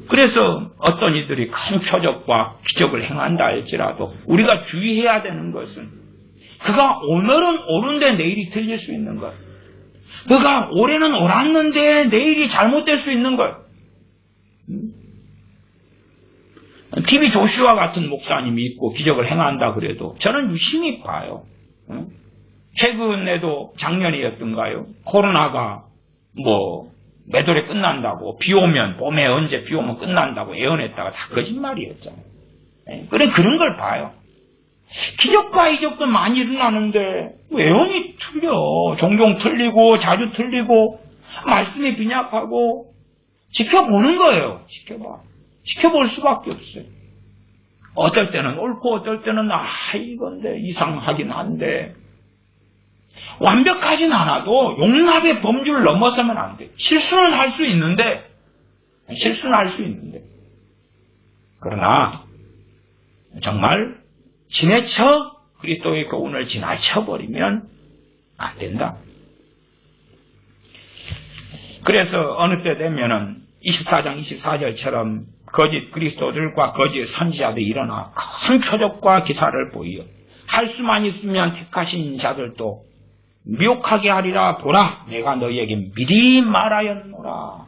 그래서 어떤 이들이 큰 표적과 기적을 행한다 할지라도 우리가 주의해야 되는 것은 그가 오늘은 옳은데 내일이 틀릴 수 있는 것. 그가 올해는 옳았는데 내일이 잘못될 수 있는 것. TV 조슈아 같은 목사님이 있고 기적을 행한다 그래도 저는 유심히 봐요. 최근에도 작년이었던가요? 코로나가 매돌에 끝난다고, 비 오면, 봄에 언제 비 오면 끝난다고 예언했다가 다 거짓말이었잖아요. 그래, 그런 걸 봐요. 기적과 이적도 많이 일어나는데, 예언이 틀려. 종종 틀리고, 자주 틀리고, 말씀이 빈약하고, 지켜보는 거예요. 지켜볼 수밖에 없어요. 어떨 때는 옳고, 어떨 때는, 이건데, 이상하긴 한데, 완벽하진 않아도 용납의 범주를 넘어서면 안 돼. 실수는 할 수 있는데 그러나 정말 지나쳐 그리스도의 교훈을 지나쳐버리면 안 된다. 그래서 어느 때 되면은 24장 24절처럼 거짓 그리스도들과 거짓 선지자들이 일어나 큰 표적과 기사를 보이어 할 수만 있으면 택하신 자들도 미혹하게 하리라. 보라, 내가 너희에게 미리 말하였노라.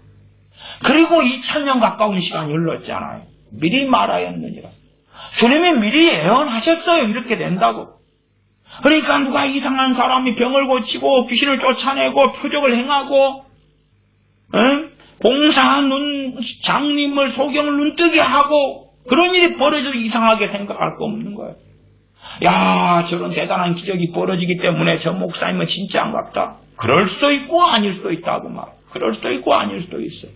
그리고 2000년 가까운 시간이 흘렀잖아요. 미리 말하였느니라. 주님이 미리 예언하셨어요. 이렇게 된다고. 그러니까 누가 이상한 사람이 병을 고치고 귀신을 쫓아내고 표적을 행하고 봉사한 장님을 소경을 눈뜨게 하고 그런 일이 벌어져도 이상하게 생각할 거 없는 거예요. 야, 저런 대단한 기적이 벌어지기 때문에 저 목사님은 진짜 안 같다. 그럴 수도 있고 아닐 수도 있다고 말. 그럴 수도 있고 아닐 수도 있어.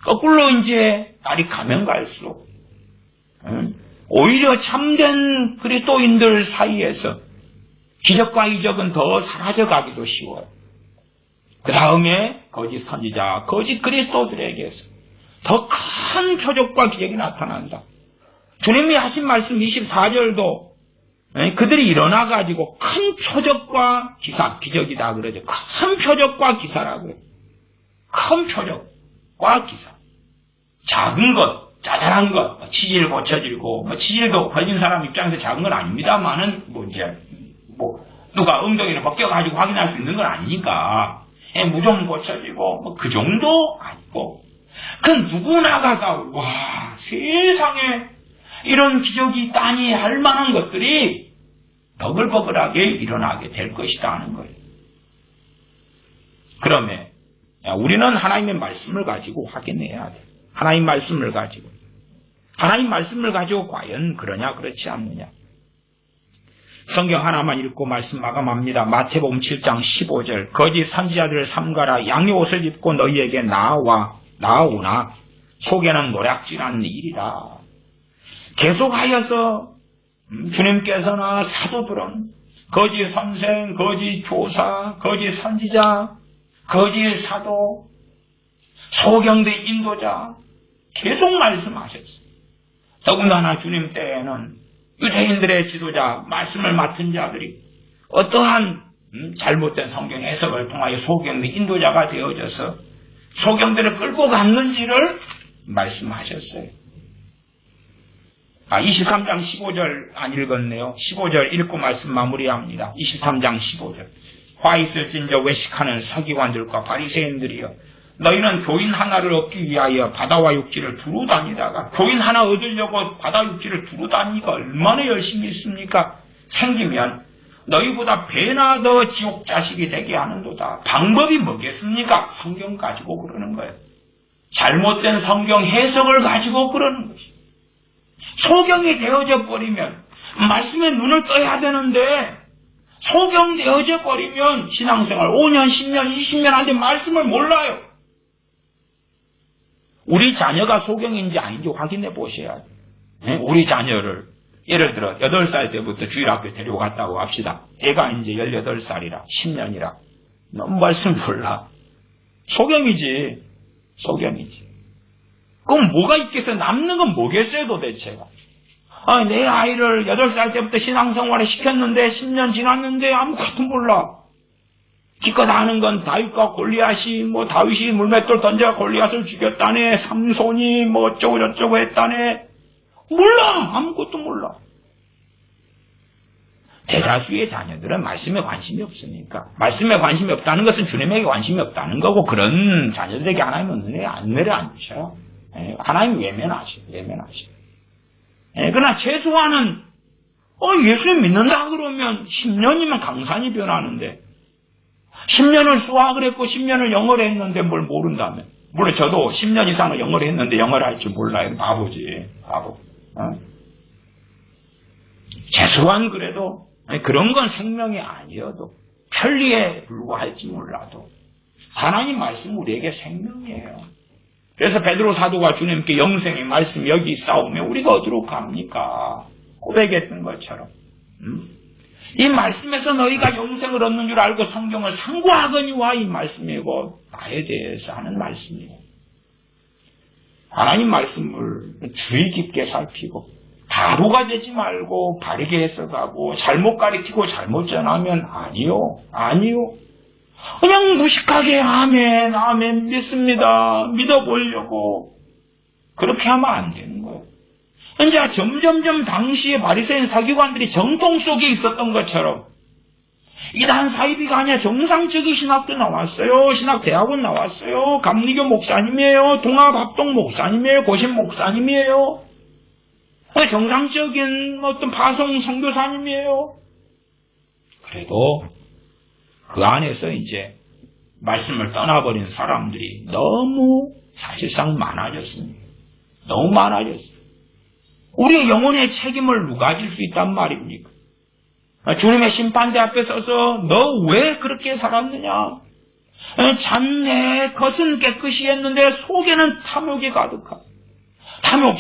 거꾸로 이제 날이 가면 갈수록 오히려 참된 그리스도인들 사이에서 기적과 이적은 더 사라져가기도 쉬워요. 그 다음에 거짓 선지자, 거짓 그리스도들에게서 더 큰 표적과 기적이 나타난다. 주님이 하신 말씀 24절도 그들이 일어나가지고 큰 표적과 기사, 기적이다 그러죠. 큰 표적과 기사라고 그래요. 큰 표적과 기사. 작은 것, 짜잘한 것, 치질 고쳐지고, 치질도 걸린 사람 입장에서 작은 건 아닙니다만은, 누가 엉덩이를 벗겨가지고 확인할 수 있는 건 아니니까, 무좀 고쳐지고, 그 정도 아니고, 그 누구나가 와, 세상에, 이런 기적이 있다니 할 만한 것들이 버글버글하게 일어나게 될 것이다 하는 거예요. 그러면 우리는 하나님의 말씀을 가지고 확인해야 돼. 하나님 말씀을 가지고 과연 그러냐 그렇지 않느냐. 성경 하나만 읽고 말씀 마감합니다. 마태복음 7장 15절 거짓 선지자들을 삼가라. 양의 옷을 입고 너희에게 나아오나 속에는 노략질하는 일이라. 계속하여서 주님께서나 사도들은 거짓 선생, 거짓 교사, 거짓 선지자, 거짓 사도, 소경대 인도자 계속 말씀하셨어요. 더군다나 주님 때에는 유대인들의 지도자, 말씀을 맡은 자들이 어떠한 잘못된 성경 해석을 통하여 소경대 인도자가 되어져서 소경들을 끌고 갔는지를 말씀하셨어요. 23장 15절 안 읽었네요. 15절 읽고 말씀 마무리합니다. 23장 15절 화 있을진저 외식하는 서기관들과 바리새인들이여 너희는 교인 하나를 얻기 위하여 바다와 육지를 두루 다니다가 교인 하나 얻으려고 바다 육지를 두루 다니니까 얼마나 열심히 있습니까? 생기면 너희보다 배나 더 지옥 자식이 되게 하는도다. 방법이 뭐겠습니까? 성경 가지고 그러는 거예요. 잘못된 성경 해석을 가지고 그러는 것이에요. 소경이 되어져 버리면 말씀에 눈을 떠야 되는데 소경되어져 버리면 신앙생활 5년, 10년, 20년 한데 말씀을 몰라요. 우리 자녀가 소경인지 아닌지 확인해 보셔야 돼요. 우리 자녀를 예를 들어 8살 때부터 주일학교 데려갔다고 합시다. 애가 이제 18살이라 10년이라 너무 말씀 몰라. 소경이지. 그럼 뭐가 있겠어요? 남는 건 뭐겠어요 도대체가? 내 아이를 8살 때부터 신앙생활을 시켰는데 10년 지났는데 아무것도 몰라. 기껏 아는 건 다윗과 골리앗이 다윗이 물맷돌 던져 골리앗을 죽였다네. 삼손이 어쩌고 저쩌고 했다네. 몰라. 아무것도 몰라. 대다수의 자녀들은 말씀에 관심이 없으니까. 말씀에 관심이 없다는 것은 주님에게 관심이 없다는 거고 그런 자녀들에게 하나님은 은혜 안 내려앉으셔요. 하나님 외면하셔요. 그러나 최소한은 예수님 믿는다 그러면 10년이면 강산이 변하는데 10년을 수학을 했고 10년을 영어를 했는데 뭘 모른다면 물론 저도 10년 이상을 영어를 했는데 영어를 할 줄 몰라요. 바보지. 바보. 최소한 그래도 그런 건 생명이 아니어도 편리에 불과할지 몰라도 하나님 말씀 우리에게 생명이에요. 그래서 베드로 사도가 주님께 영생의 말씀 여기 있사오며 우리가 어디로 갑니까? 고백했던 것처럼 이 말씀에서 너희가 영생을 얻는 줄 알고 성경을 상고하거니와 이 말씀이고 나에 대해서 하는 말씀이에요. 하나님 말씀을 주의 깊게 살피고 바보가 되지 말고 바르게 해석하고 잘못 가르치고 잘못 전하면 아니요. 그냥 무식하게 아멘 믿습니다. 믿어보려고 그렇게 하면 안 되는 거예요. 이제 점점점 당시에 바리새인 서기관들이 정통 속에 있었던 것처럼 이단 사이비가 아니라 정상적인 신학도 나왔어요. 신학대학원 나왔어요. 감리교 목사님이에요. 동아합동 목사님이에요. 고신 목사님이에요. 정상적인 어떤 파송 선교사님이에요. 그래도 그 안에서 이제 말씀을 떠나버린 사람들이 너무 사실상 많아졌습니다. 너무 많아졌어요. 우리의 영혼의 책임을 누가 질 수 있단 말입니까? 주님의 심판대 앞에 서서 너 왜 그렇게 살았느냐? 잔내 겉은 깨끗이 했는데 속에는 탐욕이 가득하고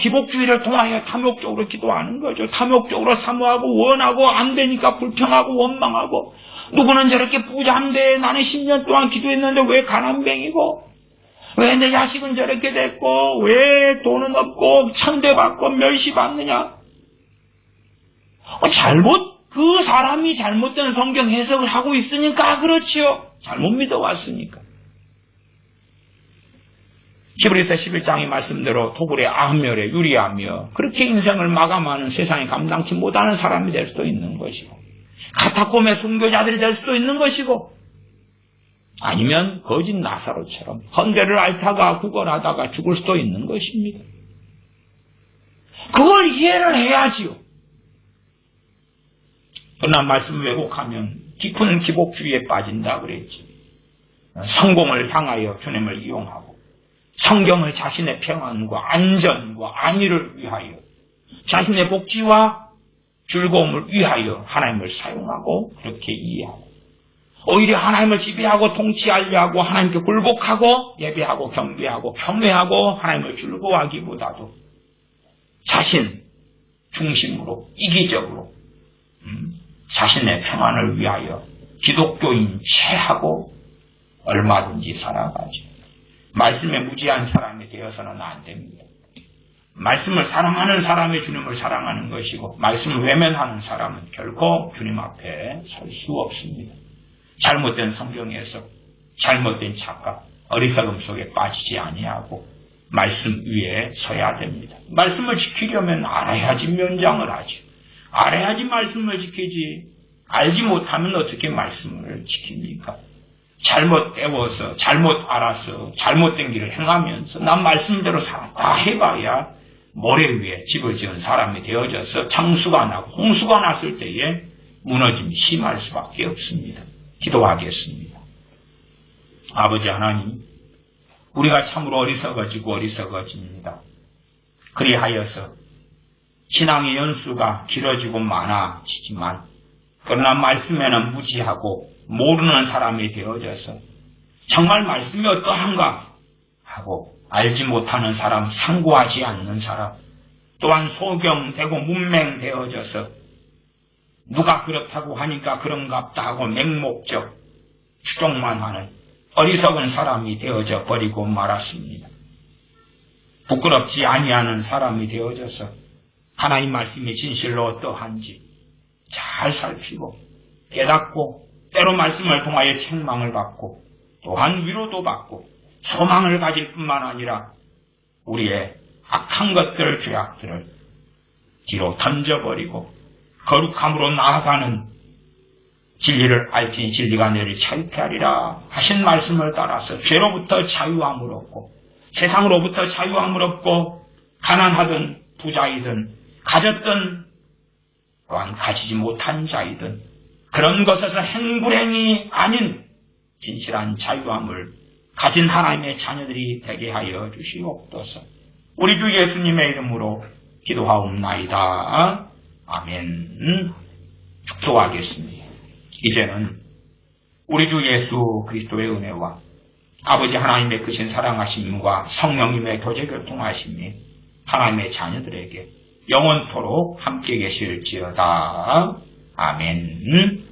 기복주의를 통하여 탐욕적으로 기도하는 거죠. 탐욕적으로 사모하고 원하고 안 되니까 불평하고 원망하고 누구는 저렇게 부자인데 나는 10년 동안 기도했는데 왜 가난뱅이고 왜 내 자식은 저렇게 됐고 왜 돈은 없고 천대받고 멸시받느냐. 그 사람이 잘못된 성경 해석을 하고 있으니까 그렇지요. 잘못 믿어왔으니까. 히브리서 11장의 말씀대로 토굴에 아함열에 유리하며 그렇게 인생을 마감하는 세상에 감당치 못하는 사람이 될 수도 있는 것이고 카타콤의 순교자들이 될 수도 있는 것이고 아니면 거짓 나사로처럼 헌대를 앓다가 구걸하다가 죽을 수도 있는 것입니다. 그걸 이해를 해야지요. 그러나 말씀 왜곡하면 깊은 기복주의에 빠진다 그랬지. 성공을 향하여 주님을 이용하고 성경을 자신의 평안과 안전과 안위를 위하여 자신의 복지와 즐거움을 위하여 하나님을 사용하고 그렇게 이해하고 오히려 하나님을 지배하고 통치하려 하고 하나님께 굴복하고 예배하고 경배하고 경외하고 하나님을 즐거워하기보다도 자신 중심으로 이기적으로 자신의 평안을 위하여 기독교인 체하고 얼마든지 살아가죠. 말씀에 무지한 사람이 되어서는 안 됩니다. 말씀을 사랑하는 사람이 주님을 사랑하는 것이고 말씀을 외면하는 사람은 결코 주님 앞에 설 수 없습니다. 잘못된 성경에서 잘못된 착각, 어리석음 속에 빠지지 아니하고 말씀 위에 서야 됩니다. 말씀을 지키려면 알아야지 면장을 하죠. 알아야지 말씀을 지키지. 알지 못하면 어떻게 말씀을 지킵니까? 잘못 배워서 잘못 알아서 잘못된 길을 행하면서 난 말씀대로 다 해봐야 모래 위에 집을 지은 사람이 되어져서 장수가 나고 홍수가 났을 때에 무너짐이 심할 수밖에 없습니다. 기도하겠습니다. 아버지 하나님, 우리가 참으로 어리석어집니다. 그리하여서 신앙의 연수가 길어지고 많아지지만 그러나 말씀에는 무지하고 모르는 사람이 되어져서 정말 말씀이 어떠한가 하고 알지 못하는 사람, 상고하지 않는 사람, 또한 소경되고 문맹되어져서 누가 그렇다고 하니까 그런갑다 하고 맹목적 추종만 하는 어리석은 사람이 되어져 버리고 말았습니다. 부끄럽지 아니하는 사람이 되어져서 하나님 말씀이 진실로 어떠한지 잘 살피고 깨닫고 때로 말씀을 통하여 책망을 받고 또한 위로도 받고 소망을 가질 뿐만 아니라 우리의 악한 것들, 죄악들을 뒤로 던져버리고 거룩함으로 나아가는 진리를 알진 진리가 너를 차입하리라 하신 말씀을 따라서 죄로부터 자유함을 얻고 세상으로부터 자유함을 얻고 가난하든 부자이든 가졌든 또한 가지지 못한 자이든 그런 것에서 행불행이 아닌 진실한 자유함을 가진 하나님의 자녀들이 되게 하여 주시옵소서. 우리 주 예수님의 이름으로 기도하옵나이다. 아멘. 축도하겠습니다. 이제는 우리 주 예수 그리스도의 은혜와 아버지 하나님의 크신 사랑하심과 성령님의 교제 교통하심이 하나님의 자녀들에게 영원토록 함께 계실지어다. 아멘.